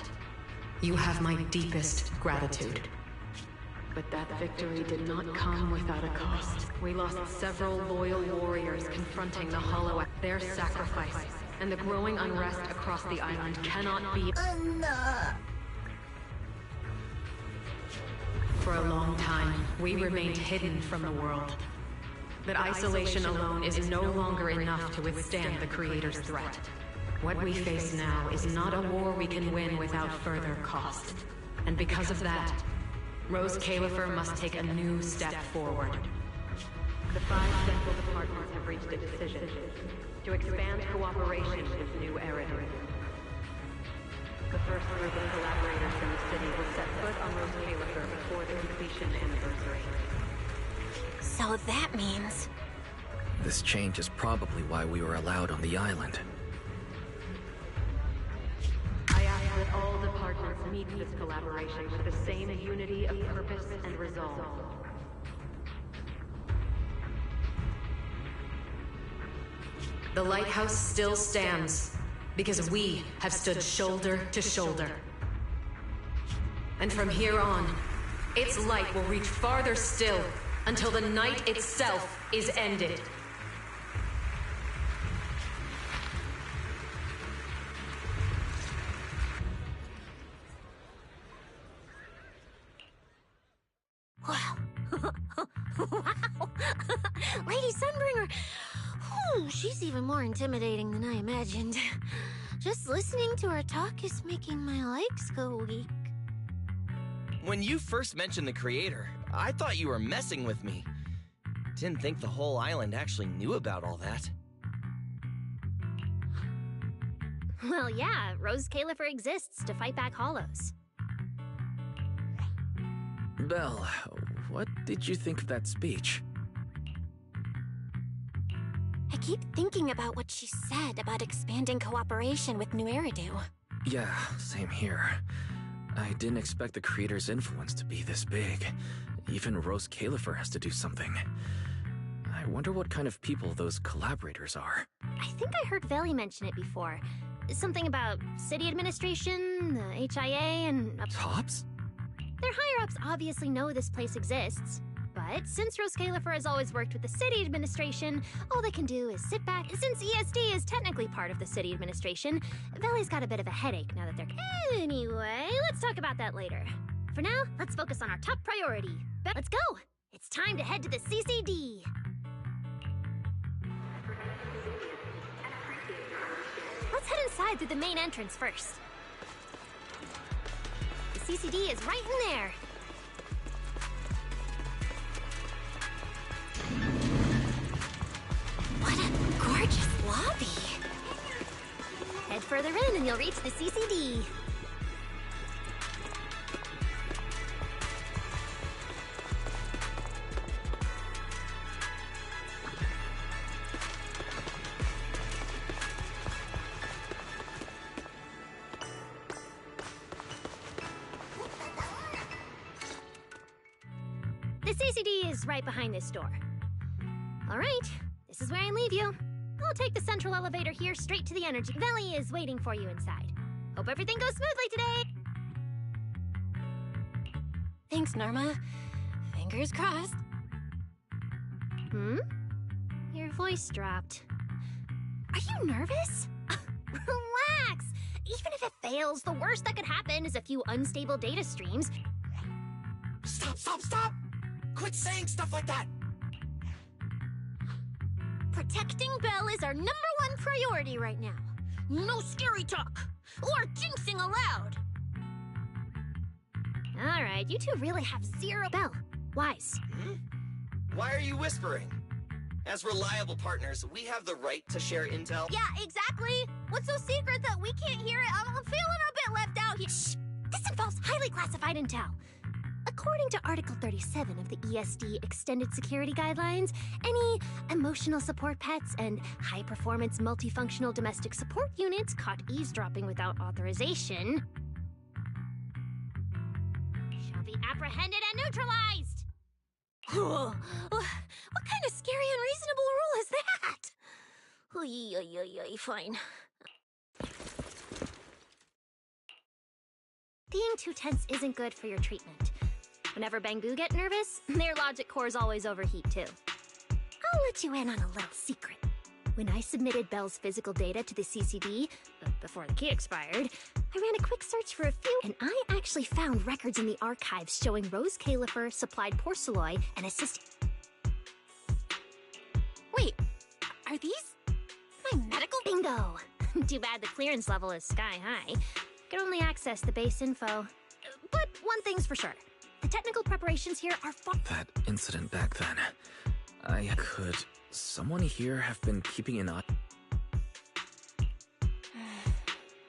you have my deepest gratitude. But that victory did not come without a cost. We lost several loyal warriors confronting the Hollow. Their sacrifice and the growing unrest across the island cannot be... For a long time, we remained hidden from the world. But isolation alone is no longer enough to withstand the Creator's threat. What we face now is not a war we can win without further cost. And because of that, Rose Califer must take a new step forward. The 5 central departments have reached a decision to expand cooperation with New Eridu. The first group of collaborators from the city will set foot on Rose Califer before the completion anniversary. So that means... This change is probably why we were allowed on the island. I ask that all departments meet this collaboration with the same unity of purpose and resolve. The lighthouse still stands, because we have stood shoulder to shoulder. And from here on, its light will reach farther still, until the night itself is ended. Wow. Wow. Lady Sunbringer. Whew, she's even more intimidating than I imagined. Just listening to her talk is making my legs go weak. When you first mentioned the Creator, I thought you were messing with me. Didn't think the whole island actually knew about all that. Well, yeah, Rose Califer exists to fight back Hollows. Belle, what did you think of that speech? I keep thinking about what she said about expanding cooperation with New Eridu. Yeah, same here. I didn't expect the Creator's influence to be this big. Even Rose Califer has to do something. I wonder what kind of people those collaborators are. I think I heard Veli mention it before. Something about city administration, the HIA, and... Tops? Their higher-ups obviously know this place exists. But since Rose Califer has always worked with the city administration, all they can do is sit back. Since ESD is technically part of the city administration, Veli's got a bit of a headache now that they're... Anyway, let's talk about that later. For now, let's focus on our top priority. Let's go! It's time to head to the CCD! Let's head inside through the main entrance first. The CCD is right in there. What a gorgeous lobby! Head further in and you'll reach the CCD. The CCD is right behind this door. All right, this is where I leave you. I'll take the central elevator here straight to the energy. Veli is waiting for you inside. Hope everything goes smoothly today. Thanks, Norma. Fingers crossed. Your voice dropped. Are you nervous? Relax! Even if it fails, the worst that could happen is a few unstable data streams. Stop! Quit saying stuff like that! Protecting Belle is our #1 priority right now. No scary talk, or jinxing allowed. Alright, you two really have zero. Belle, wise. Why are you whispering? As reliable partners, we have the right to share intel. Yeah, exactly. What's so secret that we can't hear it? I'm feeling a bit left out here. Shh! This involves highly classified intel. According to Article 37 of the ESD Extended Security Guidelines, any emotional support pets and high-performance multifunctional domestic support units caught eavesdropping without authorization shall be apprehended and neutralized. What kind of scary, unreasonable rule is that? Fine. Being too tense isn't good for your treatment. Whenever Bangbu get nervous, their logic cores always overheat too. I'll let you in on a little secret. When I submitted Belle's physical data to the CCD, before the key expired, I ran a quick search for a few, and I actually found records in the archives showing Rose Califer supplied Porceloy and assisted. Wait, are these my medical? Bingo! Too bad the clearance level is sky high. Can only access the base info. But one thing's for sure. The technical preparations here are far— That incident back then. Could someone here have been keeping an eye?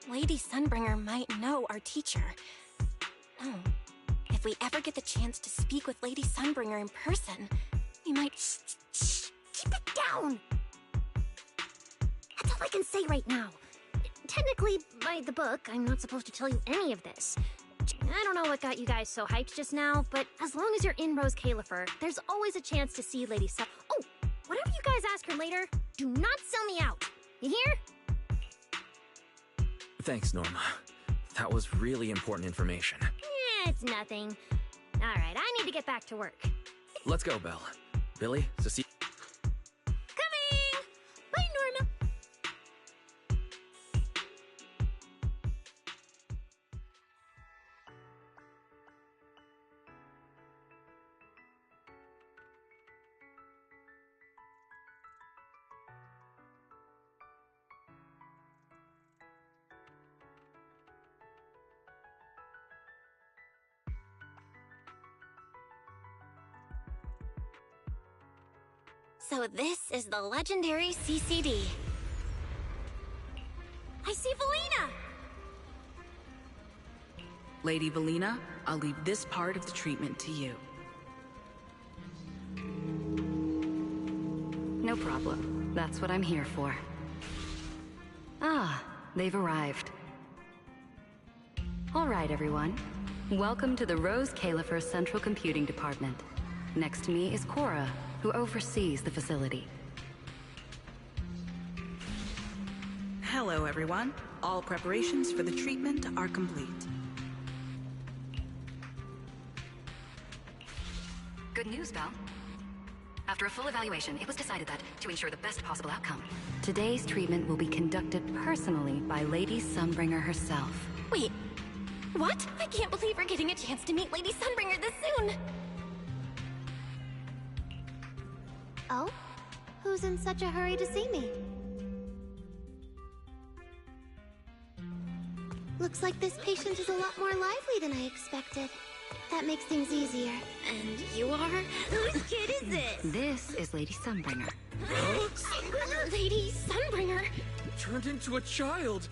Lady Sunbringer might know our teacher. Oh, if we ever get the chance to speak with Lady Sunbringer in person, we might— Shh! Keep it down! That's all I can say right now. Technically, by the book, I'm not supposed to tell you any of this. I don't know what got you guys so hyped just now, but as long as you're in Rose Califer, there's always a chance to see Lady Sun— Oh! Whatever you guys ask her later, do not sell me out. You hear? Thanks, Norma. That was really important information. It's nothing. Alright, I need to get back to work. Let's go, Belle. Billy, Cecilia. Coming! Bye, Norma! So this is the legendary CCD. I see Valina! Lady Valina, I'll leave this part of the treatment to you. No problem. That's what I'm here for. Ah, they've arrived. All right, everyone. Welcome to the Rose Califer Central Computing Department. Next to me is Cora, who oversees the facility. Hello, everyone. All preparations for the treatment are complete. Good news, Belle. After a full evaluation, it was decided that, to ensure the best possible outcome, today's treatment will be conducted personally by Lady Sunbringer herself. Wait, what? I can't believe we're getting a chance to meet Lady Sunbringer this soon! Oh? Who's in such a hurry to see me? Looks like this patient is a lot more lively than I expected. That makes things easier. And you are? Whose kid is this? This is Lady Sunbringer. Sunbringer? Lady Sunbringer? Turned into a child!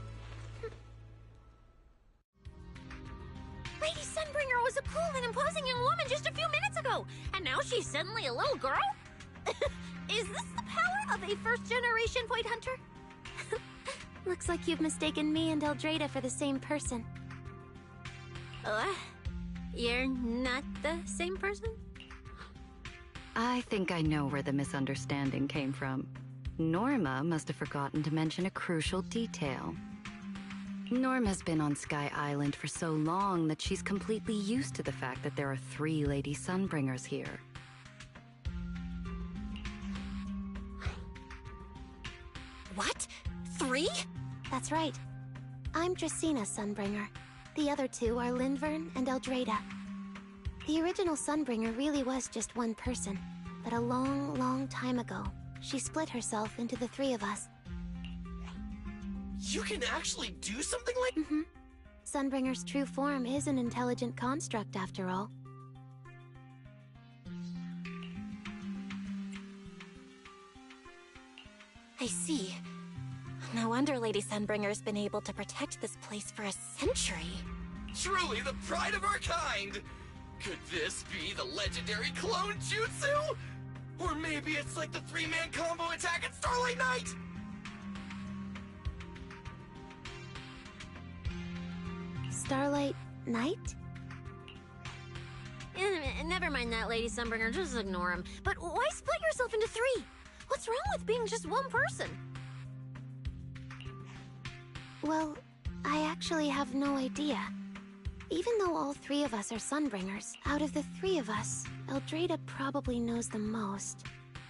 Lady Sunbringer was a cool and imposing young woman just a few minutes ago, and now she's suddenly a little girl? Is this the power of a first-generation point hunter? Looks like you've mistaken me and Eldrada for the same person. You're not the same person? I think I know where the misunderstanding came from. Norma must have forgotten to mention a crucial detail. Norma's been on Sky Island for so long that she's completely used to the fact that there are 3 Lady Sunbringers here. What? 3? That's right. I'm Dracena Sunbringer. The other 2 are Lindvern and Eldrada. The original Sunbringer really was just one person, but a long, long time ago, she split herself into the 3 of us. You can actually do something like— Mm-hmm. Sunbringer's true form is an intelligent construct, after all. I see. No wonder Lady Sunbringer's been able to protect this place for a century. Truly the pride of our kind! Could this be the legendary clone jutsu? Or maybe it's like the 3-man combo attack at Starlight Night? Starlight Night? Never mind that, Lady Sunbringer. Just ignore him. But why split yourself into 3? What's wrong with being just one person? Well, I actually have no idea. Even though all 3 of us are Sunbringers, out of the 3 of us, Eldrada probably knows the most.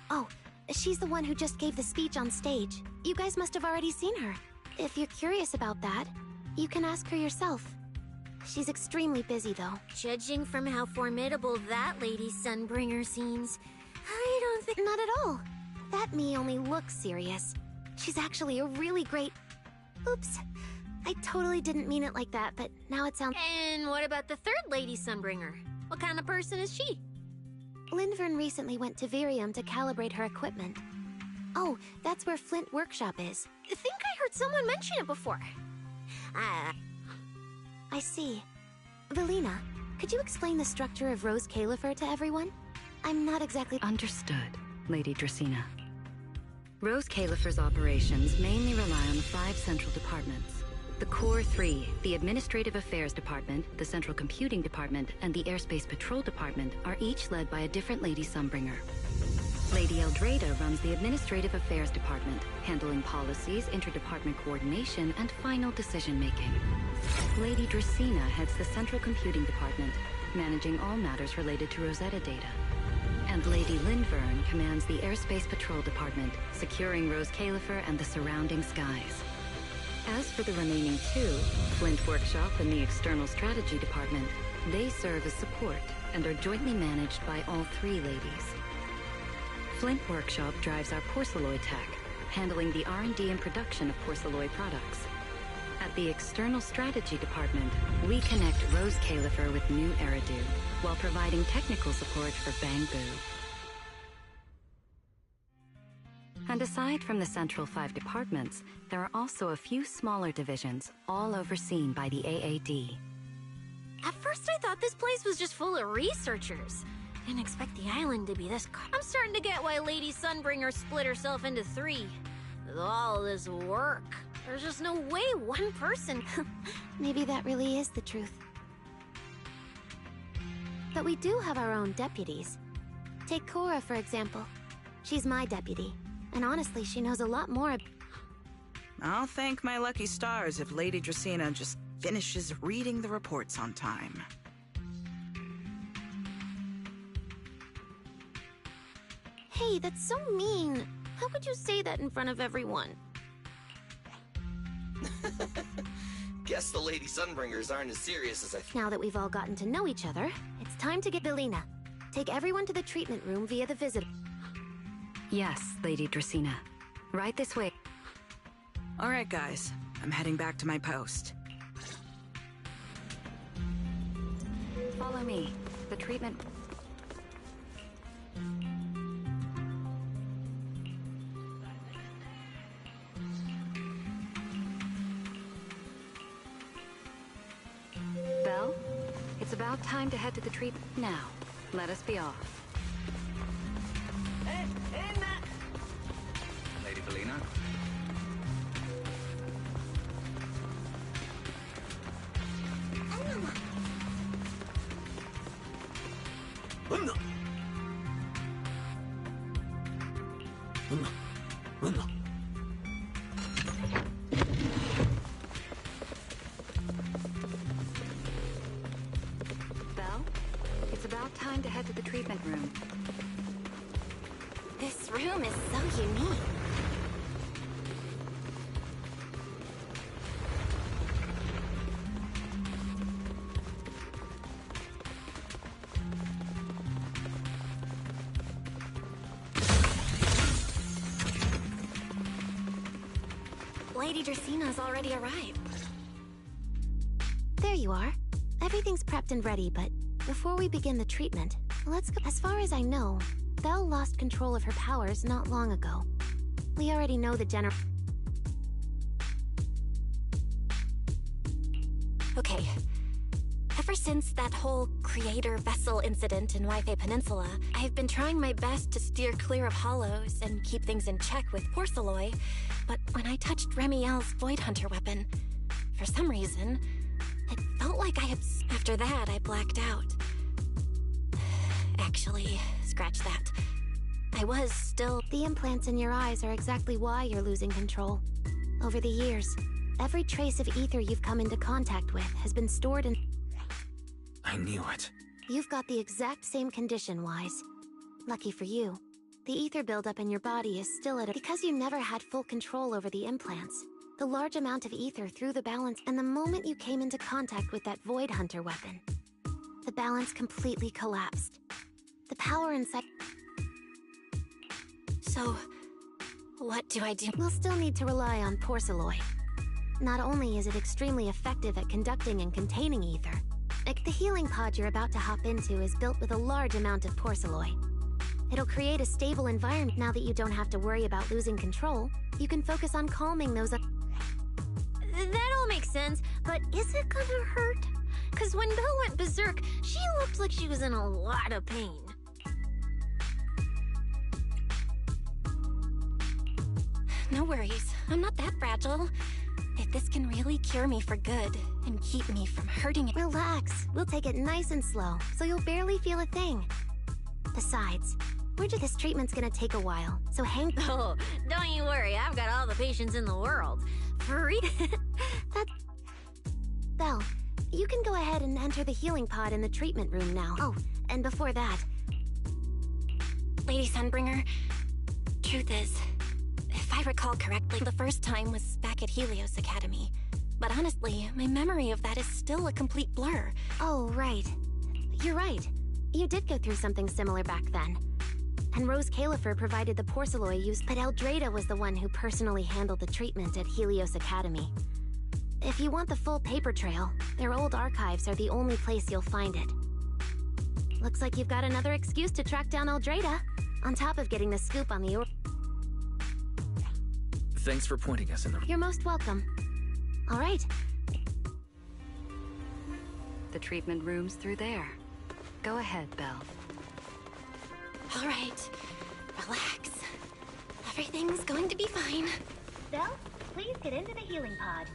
Oh, she's the one who just gave the speech on stage. You guys must have already seen her. If you're curious about that, you can ask her yourself. She's extremely busy, though. Judging from how formidable that Lady Sunbringer seems, I don't think— Not at all. That me only looks serious. She's actually a really great— Oops. I totally didn't mean it like that, but now it sounds— And what about the 3rd Lady Sunbringer? What kind of person is she? Lindvern recently went to Virium to calibrate her equipment. Oh, that's where Flint Workshop is. I think I heard someone mention it before. I see. Velina, could you explain the structure of Rose Califer to everyone? I'm not exactly— Understood, Lady Dracena. Rose Califer's operations mainly rely on 5 central departments. The Core 3, the Administrative Affairs Department, the Central Computing Department, and the Airspace Patrol Department are each led by a different Lady Sunbringer. Lady Eldrada runs the Administrative Affairs Department, handling policies, interdepartment coordination, and final decision-making. Lady Dracena heads the Central Computing Department, managing all matters related to Rosetta data. And Lady Lindvern commands the Airspace Patrol Department, securing Rose Califer and the surrounding skies. As for the remaining 2, Flint Workshop and the External Strategy Department, they serve as support and are jointly managed by all 3 ladies. Flint Workshop drives our porcelloid tech, handling the R&D and production of porcelloid products. At the External Strategy Department, we connect Rose Califer with New Eridu, while providing technical support for Bangbu. And aside from the central 5 departments, there are also a few smaller divisions, all overseen by the AAD. At first I thought this place was just full of researchers. Didn't expect the island to be this— I'm starting to get why Lady Sunbringer split herself into 3. With all this work, there's just no way one person— Maybe that really is the truth. But we do have our own deputies. Take Cora, for example. She's my deputy, and honestly, she knows a lot more. I'll thank my lucky stars if Lady Dracena just finishes reading the reports on time. Hey, that's so mean. How could you say that in front of everyone? Guess the Lady Sunbringers aren't as serious as I thought. Now that we've all gotten to know each other, it's time to get Velina. Take everyone to the treatment room via the visitor. Yes, Lady Dracena. Right this way. All right, guys. I'm heading back to my post. Follow me. The treatment... Belle, it's about time to head to the treatment. Now, let us be off. Lady Velina? is so unique. Lady Dracina's already arrived. There you are. Everything's prepped and ready, but before we begin the treatment, let's go. As far as I know, Belle lost control of her powers not long ago. We already know the general. Okay. Ever since that whole creator vessel incident in Waifei Peninsula, I've been trying my best to steer clear of hollows and keep things in check with porcelain, but when I touched Remiel's Void Hunter weapon, for some reason, it felt like I had... After that, I blacked out. Actually, scratch that. I was still... The implants in your eyes are exactly why you're losing control. Over the years, every trace of ether you've come into contact with has been stored in... I knew it. You've got the exact same condition, Wise. Lucky for you, the ether buildup in your body is still at a... Because you never had full control over the implants, the large amount of ether threw the balance, and the moment you came into contact with that Void Hunter weapon, the balance completely collapsed. The power inside... So, what do I do? We'll still need to rely on porcelain. Not only is it extremely effective at conducting and containing ether, the healing pod you're about to hop into is built with a large amount of porcelain. It'll create a stable environment. Now that you don't have to worry about losing control, you can focus on calming those... That all makes sense, but is it gonna hurt? Because when Belle went berserk, she looked like she was in a lot of pain. No worries. I'm not that fragile. If this can really cure me for good and keep me from hurting... Relax. We'll take it nice and slow, so you'll barely feel a thing. Besides, this treatment's gonna take a while, so hang... Oh, don't you worry. I've got all the patience in the world. Free... That's... Belle, you can go ahead and enter the healing pod in the treatment room now. Oh, and before that... Lady Sunbringer, truth is... If I recall correctly, the first time was back at Helios Academy. But honestly, my memory of that is still a complete blur. Oh, right. You're right. You did go through something similar back then. And Rose Califer provided the porcelain used, but Eldrada was the one who personally handled the treatment at Helios Academy. If you want the full paper trail, their old archives are the only place you'll find it. Looks like you've got another excuse to track down Eldrada, on top of getting the scoop on the... Thanks for pointing us in the... You're most welcome. All right. The treatment room's through there. Go ahead, Belle. All right. Relax. Everything's going to be fine. Belle, please get into the healing pod.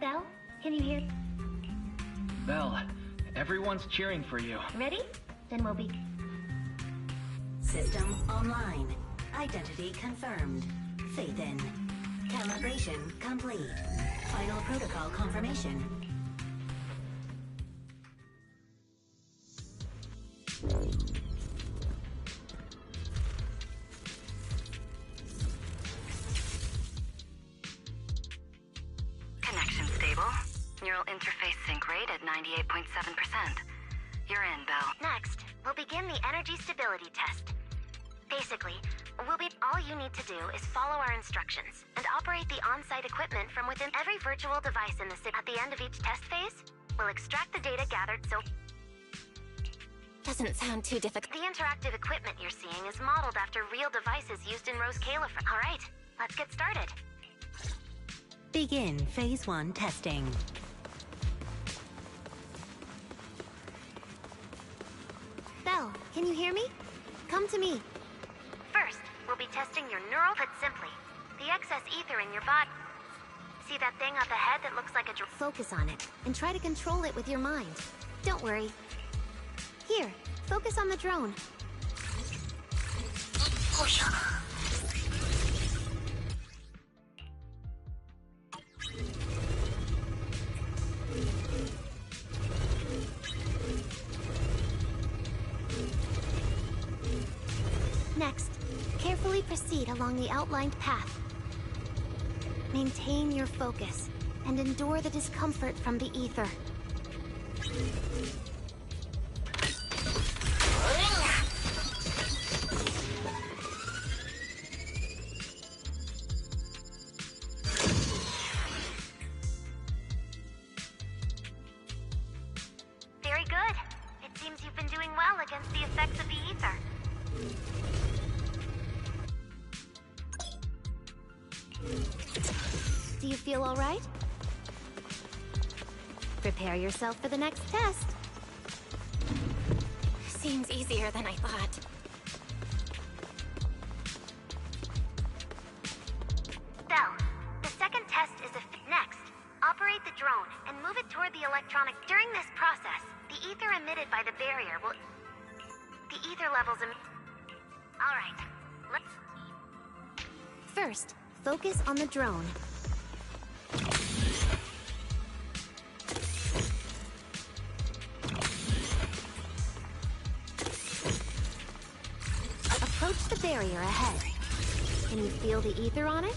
Belle, can you hear? Belle, everyone's cheering for you. Ready? Then we'll be... System online. Identity confirmed. Faith in. Calibration complete. Final protocol confirmation. Connection stable. Neural interface sync rate at 98.7%. You're in, Belle. Next, we'll begin the energy stability test. Basically, all you need to do is follow our instructions and operate the on-site equipment from within every virtual device in the city. At the end of each test phase, we'll extract the data gathered so... Doesn't sound too difficult. The interactive equipment you're seeing is modeled after real devices used in Rose Califer. All right, let's get started. Begin Phase 1 testing. Belle, can you hear me? Come to me. First, we'll be testing your neural... Put simply, the excess ether in your body. See that thing up ahead that looks like a... Focus on it, and try to control it with your mind. Don't worry. Here, focus on the drone. slowly proceed along the outlined path. Maintain your focus and endure the discomfort from the ether. Very good. It seems you've been doing well against the effects of the ether. Do you feel all right? Prepare yourself for the next test. Seems easier than I thought. Belle, the second test is next. Operate the drone and move it toward the electronic. During this process, the ether emitted by the barrier will... The ether levels Alright, let's... First, focus on the drone. Approach the barrier ahead. Can you feel the ether on it?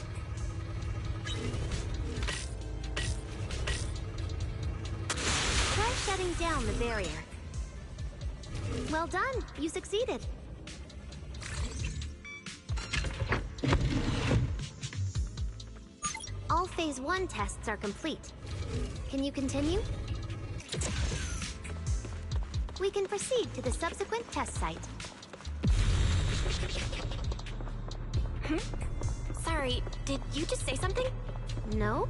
Try shutting down the barrier. Well done, you succeeded. All Phase 1 tests are complete. Can you continue? We can proceed to the subsequent test site. Sorry, did you just say something? No?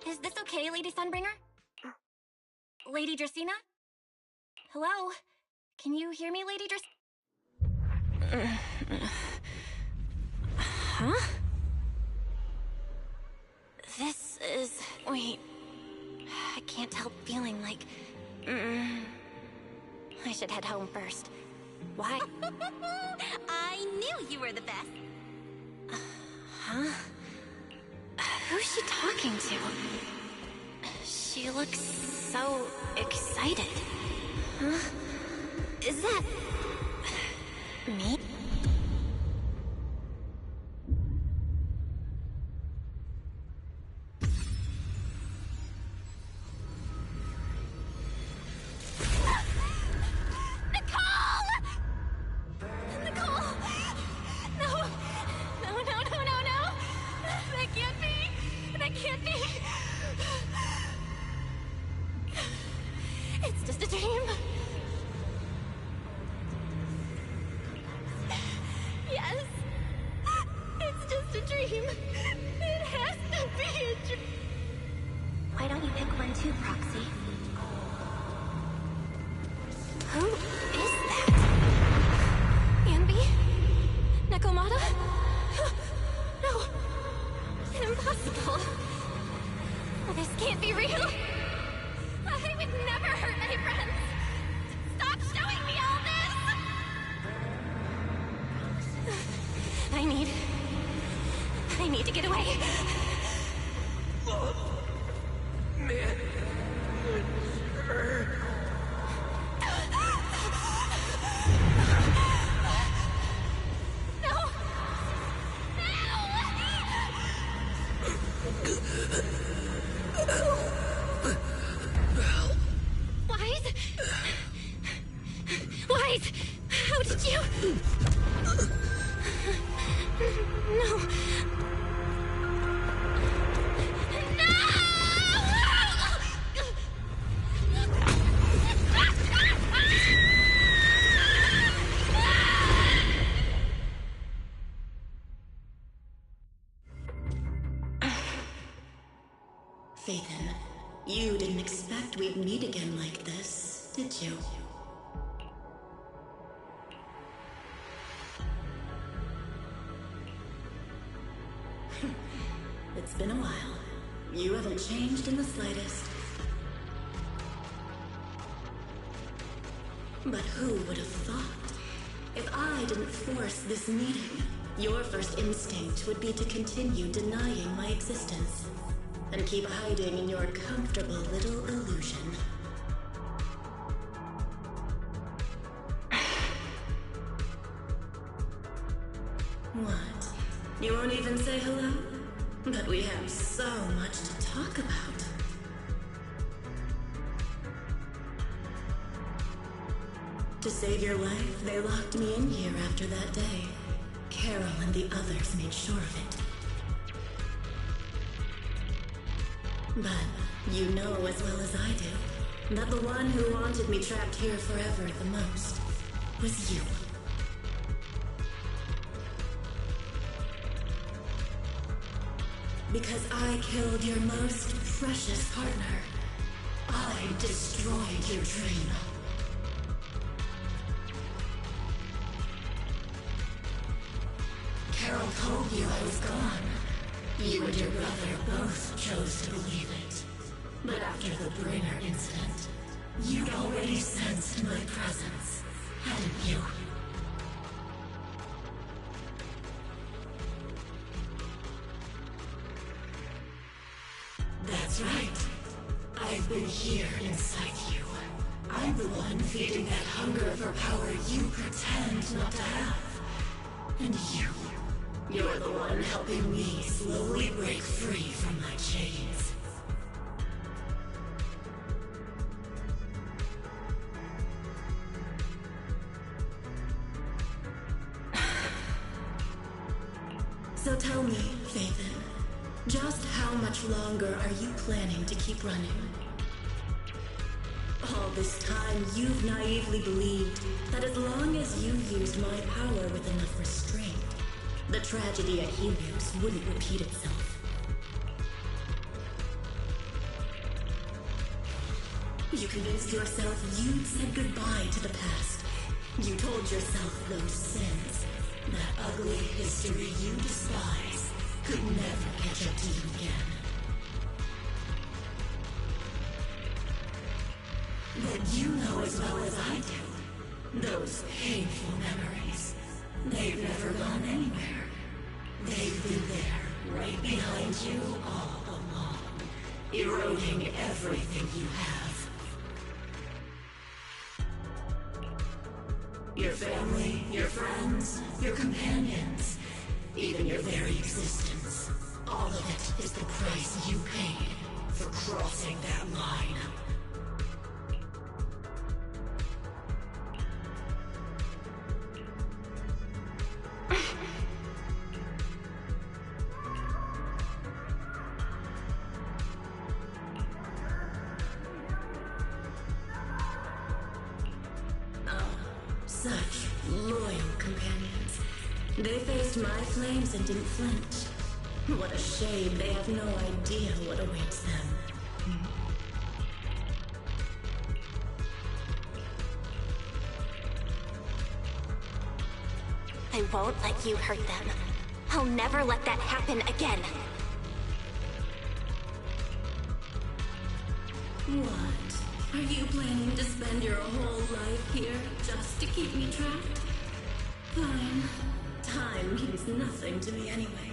Is this okay, Lady Sunbringer? Lady Dracaena? Hello? Can you hear me, Lady Huh? This is... Wait. I can't help feeling like... I should head home first. Why? I knew you were the best. Huh? Who's she talking to? She looks so excited. Huh? Is that... me? It's just a dream. Yes. It's just a dream. It has to be a dream. Why don't you pick one too, Proxy? Who is that? Anby? Nekomata? No. Impossible. This can't be real. I would never hurt my friends. Stop showing me all this! I need to get away. Man. Sure. No! Wise! How did you... No. Phaethon, you didn't expect we'd meet again like this, did you? It's been a while. You haven't changed in the slightest. But who would have thought? If I didn't force this meeting, your first instinct would be to continue denying my existence and keep hiding in your comfortable little illusion. What? You won't even say hello? But we have so much to talk about. To save your life, they locked me in here after that day. Carol and the others made sure of it. But you know as well as I do that the one who wanted me trapped here forever the most was you. Because I killed your most precious partner, I destroyed your dream. Carol told you I was gone. You and your brother both chose to believe it. But after the Bringer incident, you'd already sensed my presence, hadn't you? That's right. I've been here inside you. I'm the one feeding that hunger for power you pretend not to have. And you're the one helping me slowly break free from my chains. So tell me, Phaethon, just how much longer are you planning to keep running? All this time, you've naively believed that as long as you used my power with enough restraint, the tragedy at Helios wouldn't repeat itself. You convinced yourself you'd said goodbye to the past. You told yourself those sins, that ugly history you despise, could never catch up to you again. But you know as well as I do, those painful memories, they've never gone anywhere. They've been there, right behind you all along, eroding everything you have. Your family, your friends, your companions, even your very existence. All of it is the price you paid for crossing that line. Such loyal companions. They faced my flames and didn't flinch. What a shame they have no idea what awaits them. I won't let you hurt them. I'll never let that happen again. What? Are you planning to spend your whole life here just to keep me trapped? Fine. Time means nothing to me anyway.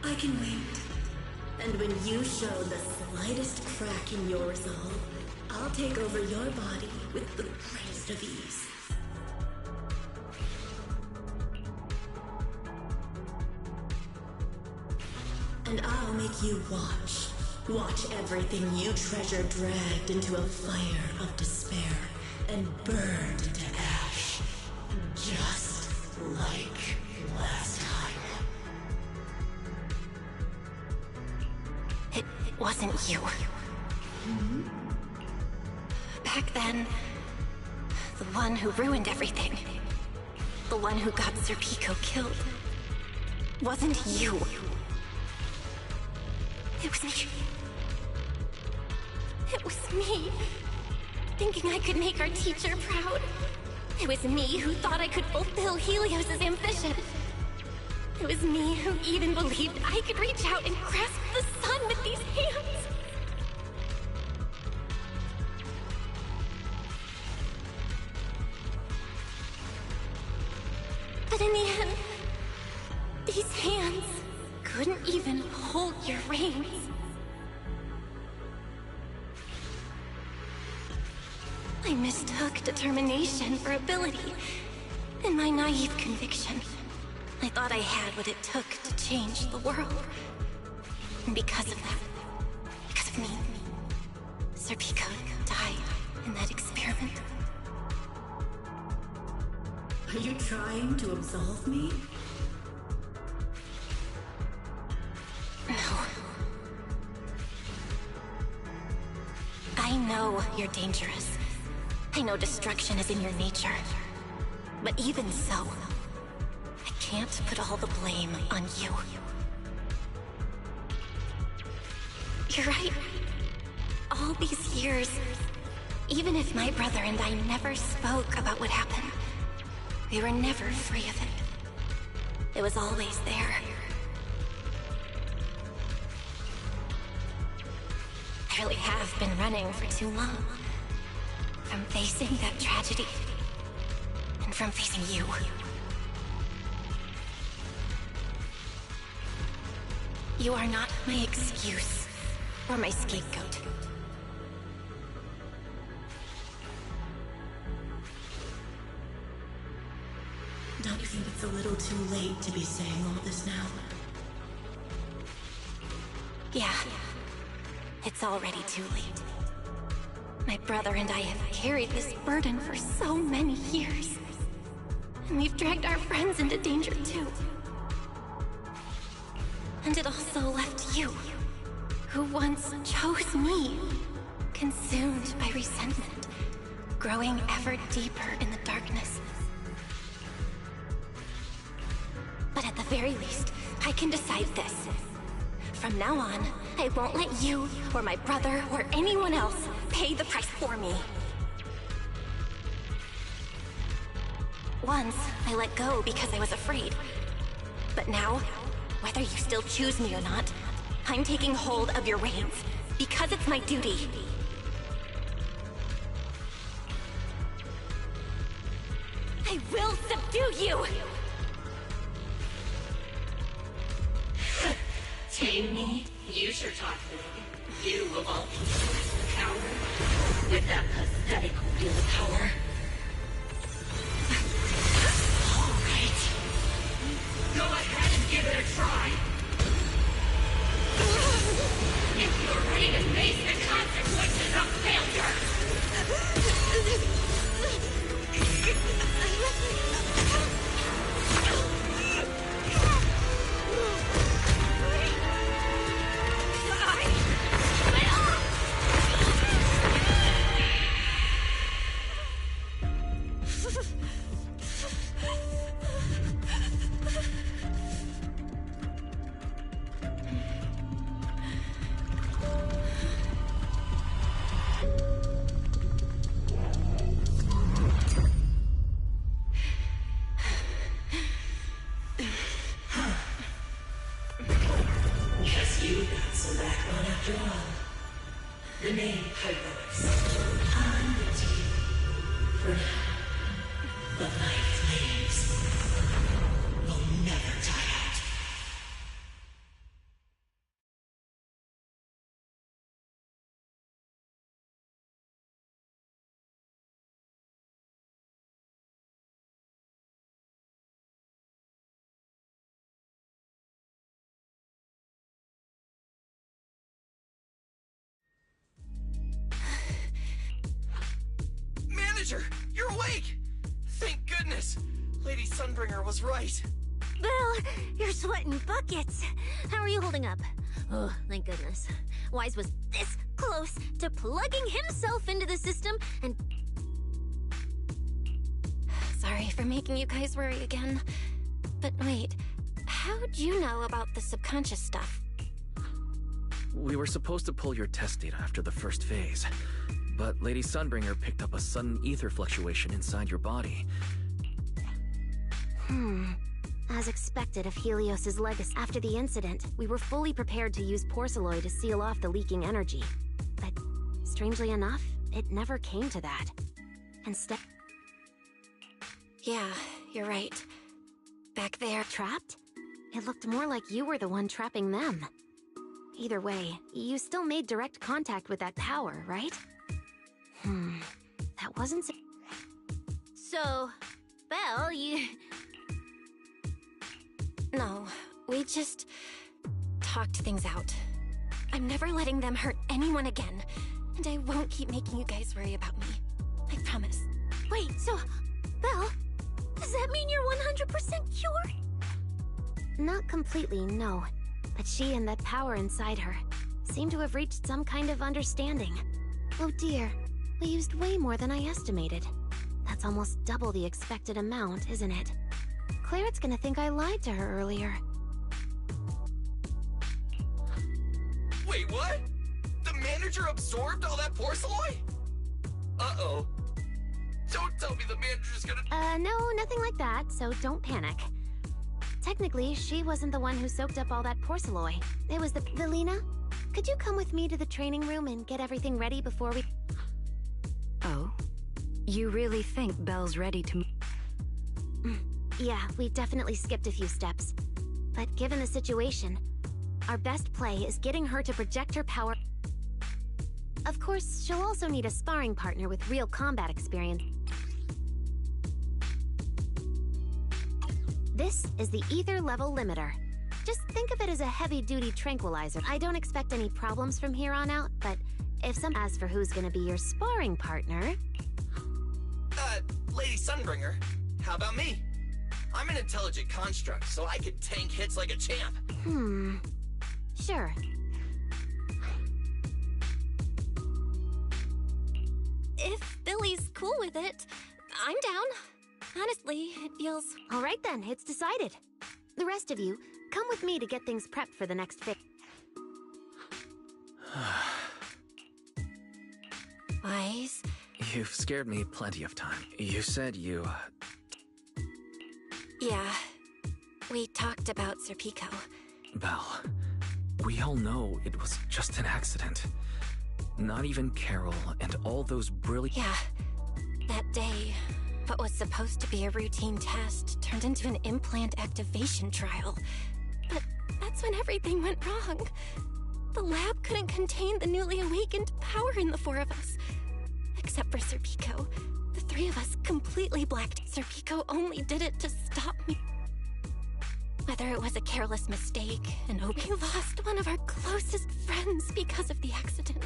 I can wait. And when you show the slightest crack in your resolve, I'll take over your body with the greatest of ease. And I'll make you watch. Watch everything you treasure dragged into a fire of despair and burned into ash. Just like last time. It wasn't you. Back then, the one who ruined everything, the one who got Serpico killed, wasn't you. It was me. It was me, thinking I could make our teacher proud. It was me who thought I could fulfill Helios' ambition. It was me who even believed I could reach out and grasp the sun with these hands. I mistook determination for ability. In my naive conviction, I thought I had what it took to change the world. And because of that, because of me, Sir Pico died in that experiment. Are you trying to absolve me? No. I know you're dangerous. I know destruction is in your nature. But even so, I can't put all the blame on you. You're right. All these years, even if my brother and I never spoke about what happened, we were never free of it. It was always there. I really have been running for too long. From facing that tragedy, and from facing you. You are not my excuse, or my scapegoat. Don't you think it's a little too late to be saying all this now? Yeah. It's already too late. My brother and I have carried this burden for so many years. And we've dragged our friends into danger too. And it also left you, who once chose me, consumed by resentment, growing ever deeper in the darkness. But at the very least, I can decide this. From now on, I won't let you, or my brother, or anyone else pay the price for me. Once, I let go because I was afraid. But now, whether you still choose me or not, I'm taking hold of your reins, because it's my duty. I will subdue you! Tame me? You sure talk big. You of all people, coward. With that pathetic willpower. All right. Go ahead and give it a try. If you're ready to face the consequences of failure. Guess you got some backbone after all. The name Pyros. I'm the team. For now. But my flames will never die out. Manager, you're awake! Thank goodness! Lady Sunbringer was right. Bill, you're sweating buckets. How are you holding up? Oh, thank goodness. Wise was this close to plugging himself into the system and... Sorry for making you guys worry again. But wait, how'd you know about the subconscious stuff? We were supposed to pull your test data after the first phase, but Lady Sunbringer picked up a sudden ether fluctuation inside your body. As expected of Helios's legacy. After the incident, we were fully prepared to use Porceloid to seal off the leaking energy. But, strangely enough, it never came to that. Instead... Yeah, you're right. Back there... Trapped? It looked more like you were the one trapping them. Either way, you still made direct contact with that power, right? That That wasn't so... Belle, you... No, we just talked things out. I'm never letting them hurt anyone again, and I won't keep making you guys worry about me. I promise. Wait, so... Belle, does that mean you're 100% cured? Not completely, no. But she and that power inside her seem to have reached some kind of understanding. Oh dear, we used way more than I estimated. That's almost double the expected amount, isn't it? Clarette's gonna think I lied to her earlier. Wait, what? The manager absorbed all that porcelain? Uh-oh. Don't tell me the manager's gonna... No, nothing like that, so don't panic. Technically, she wasn't the one who soaked up all that porcelain. It was the... Velina, could you come with me to the training room and get everything ready before we... Oh? You really think Belle's ready to... Yeah, we definitely skipped a few steps. But given the situation, our best play is getting her to project her power... Of course, she'll also need a sparring partner with real combat experience. This is the ether level limiter. Just think of it as a heavy-duty tranquilizer. I don't expect any problems from here on out, but if some... As for who's gonna be your sparring partner... Lady Sunbringer, how about me? I'm an intelligent construct, so I could tank hits like a champ. Sure. If Billy's cool with it, I'm down. Honestly, it feels... All right then, it's decided. The rest of you, come with me to get things prepped for the next phase. Wise? You've scared me plenty of time. You said you... Yeah. We talked about Serpico. Belle, we all know it was just an accident. Not even Carol and all those brilliant... Yeah. That day, what was supposed to be a routine test turned into an implant activation trial. But that's when everything went wrong. The lab couldn't contain the newly awakened power in the four of us. Except for Serpico. The three of us completely blacked. Serpico only did it to stop me. Whether it was a careless mistake, we lost one of our closest friends because of the accident.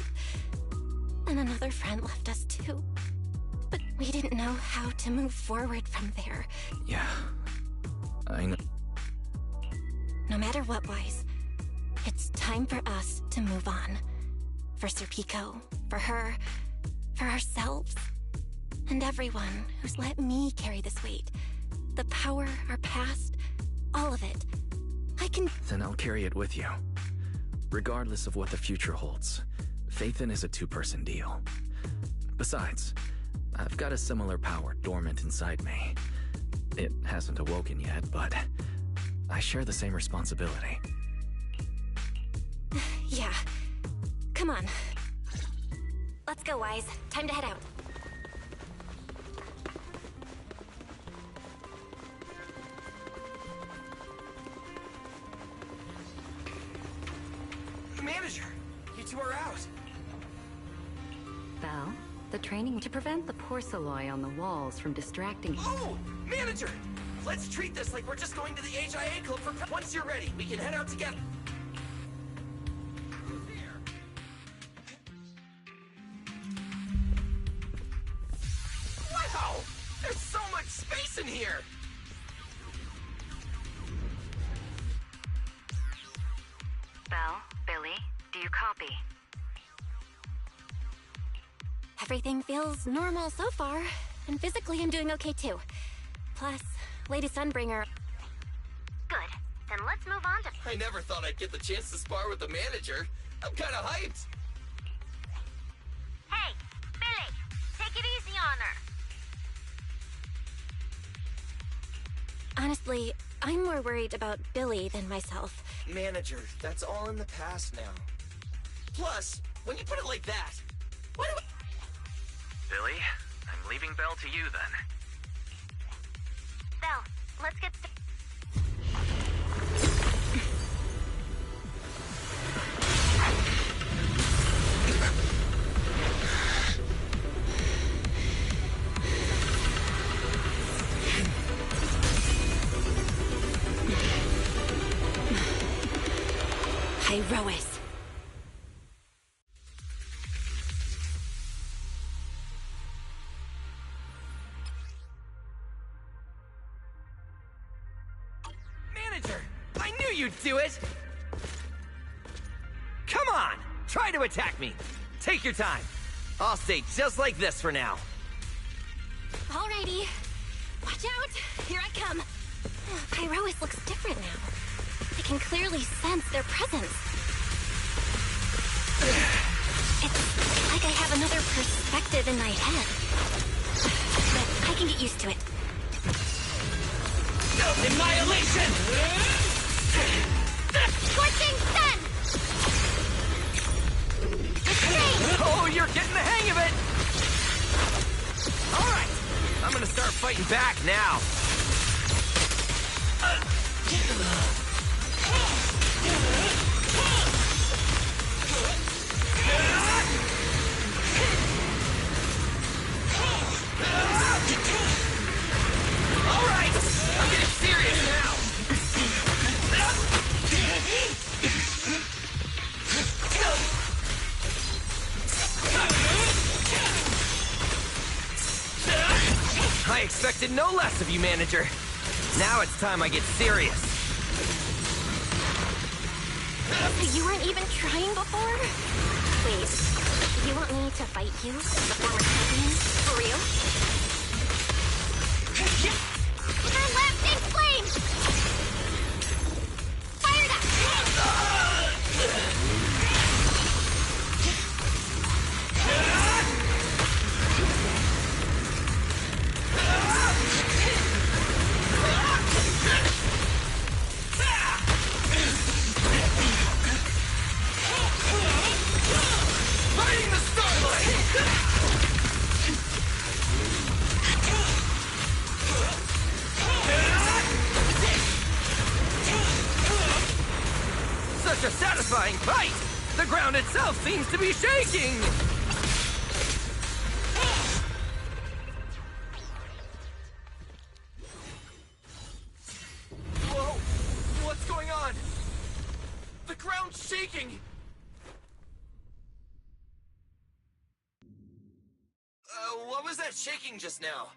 And another friend left us too. But we didn't know how to move forward from there. Yeah, I know. No matter what, Wise, it's time for us to move on. For Serpico, for her, for ourselves, and everyone who's let me carry this weight. The power, our past, all of it. I can... Then I'll carry it with you. Regardless of what the future holds, Phaethon is a two-person deal. Besides, I've got a similar power dormant inside me. It hasn't awoken yet, but I share the same responsibility. Yeah. Come on. Let's go, Wise. Time to head out. Manager, you two are out. Belle, the training to prevent the porcelain on the walls from distracting... Oh! Manager! Let's treat this like we're just going to the HIA club for... Once you're ready, we can head out together. Wow! There's so much space in here! Belle, Billy, do you copy? Everything feels normal so far, and physically I'm doing okay too. Plus, Lady Sunbringer... Good. Then let's move on to... I never thought I'd get the chance to spar with the manager. I'm kinda hyped. Hey, Billy, take it easy on her. Honestly, I'm more worried about Billy than myself. Manager, that's all in the past now. Plus, when you put it like that, why do Billy, I'm leaving Belle to you then. Belle, let's get... Pyrois. Manager! I knew you'd do it! Come on! Try to attack me! Take your time. I'll stay just like this for now. Alrighty. Watch out! Here I come. Pyrois looks different now. I can clearly sense their presence. It's like I have another perspective in my head. But I can get used to it. Annihilation! Scorching sun! Oh, you're getting the hang of it! Alright, I'm gonna start fighting back now. Alright, I'm getting serious now. I expected no less of you, manager. Now it's time I get serious. You weren't even trying before? Wait, you want me to fight you, the former champion? For real? Everlasting flame! Fired up! Fighting the starlight! Such a satisfying fight! The ground itself seems to be shaking! Whoa! What's going on? The ground's shaking! What was that shaking just now?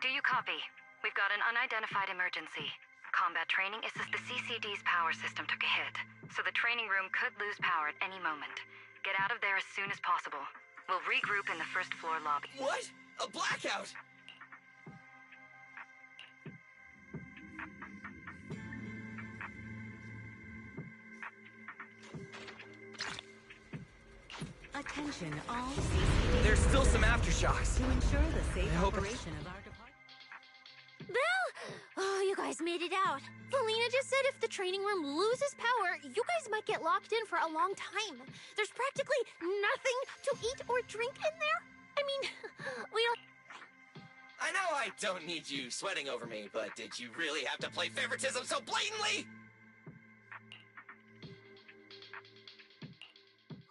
Do you copy? We've got an unidentified emergency. Combat training is that the CCD's power system took a hit, so the training room could lose power at any moment. Get out of there as soon as possible. We'll regroup in the first floor lobby. What? A blackout? Attention, all CCD. There's still some aftershocks. To ensure the safe I hope operation of our department. Bill! Oh, you guys made it out. Felina just said if the training room loses power, you guys might get locked in for a long time. There's practically nothing to eat or drink in there. I mean, we don't... I know I don't need you sweating over me, but did you really have to play favoritism so blatantly?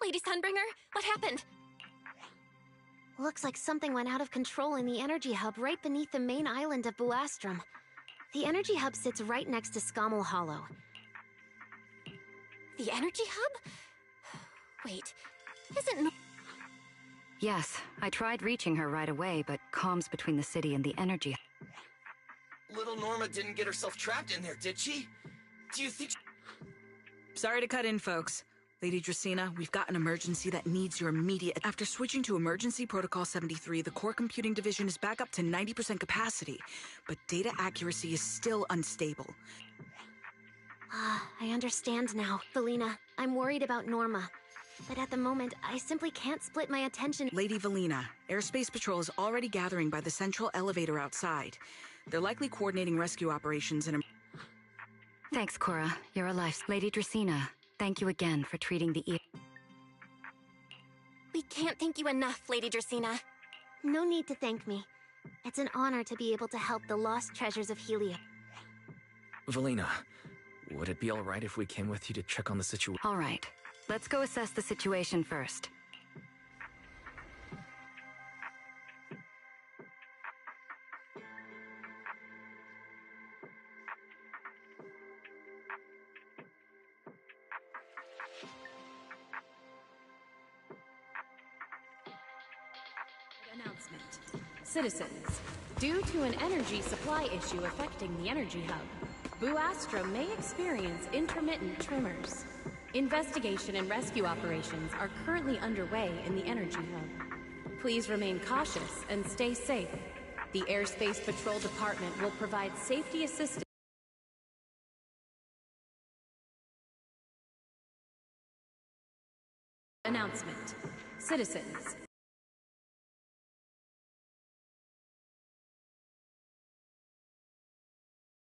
Lady Sunbringer, what happened? Looks like something went out of control in the energy hub right beneath the main island of Buastrum. The energy hub sits right next to Scommel Hollow. The energy hub? Wait, isn't... Yes, I tried reaching her right away, but comms between the city and the energy... Little Norma didn't get herself trapped in there, did she? Do you think... Sorry to cut in, folks. Lady Dracaena, we've got an emergency that needs your immediate... After switching to Emergency Protocol 73, the core computing division is back up to 90% capacity, but data accuracy is still unstable. I understand now, Felina. I'm worried about Norma. But at the moment, I simply can't split my attention... Lady Valina, Airspace Patrol is already gathering by the central elevator outside. They're likely coordinating rescue operations in... Thanks, Cora. You're alive. Lady Dracaena, thank you again for treating the... We can't thank you enough, Lady Dracaena. No need to thank me. It's an honor to be able to help the lost treasures of Helium. Valina, would it be alright if we came with you to check on the situation? All right. Let's go assess the situation first. Citizens, due to an energy supply issue affecting the energy hub, Buastra may experience intermittent tremors. Investigation and rescue operations are currently underway in the energy hub. Please remain cautious and stay safe. The Airspace Patrol Department will provide safety assistance. Announcement. Citizens,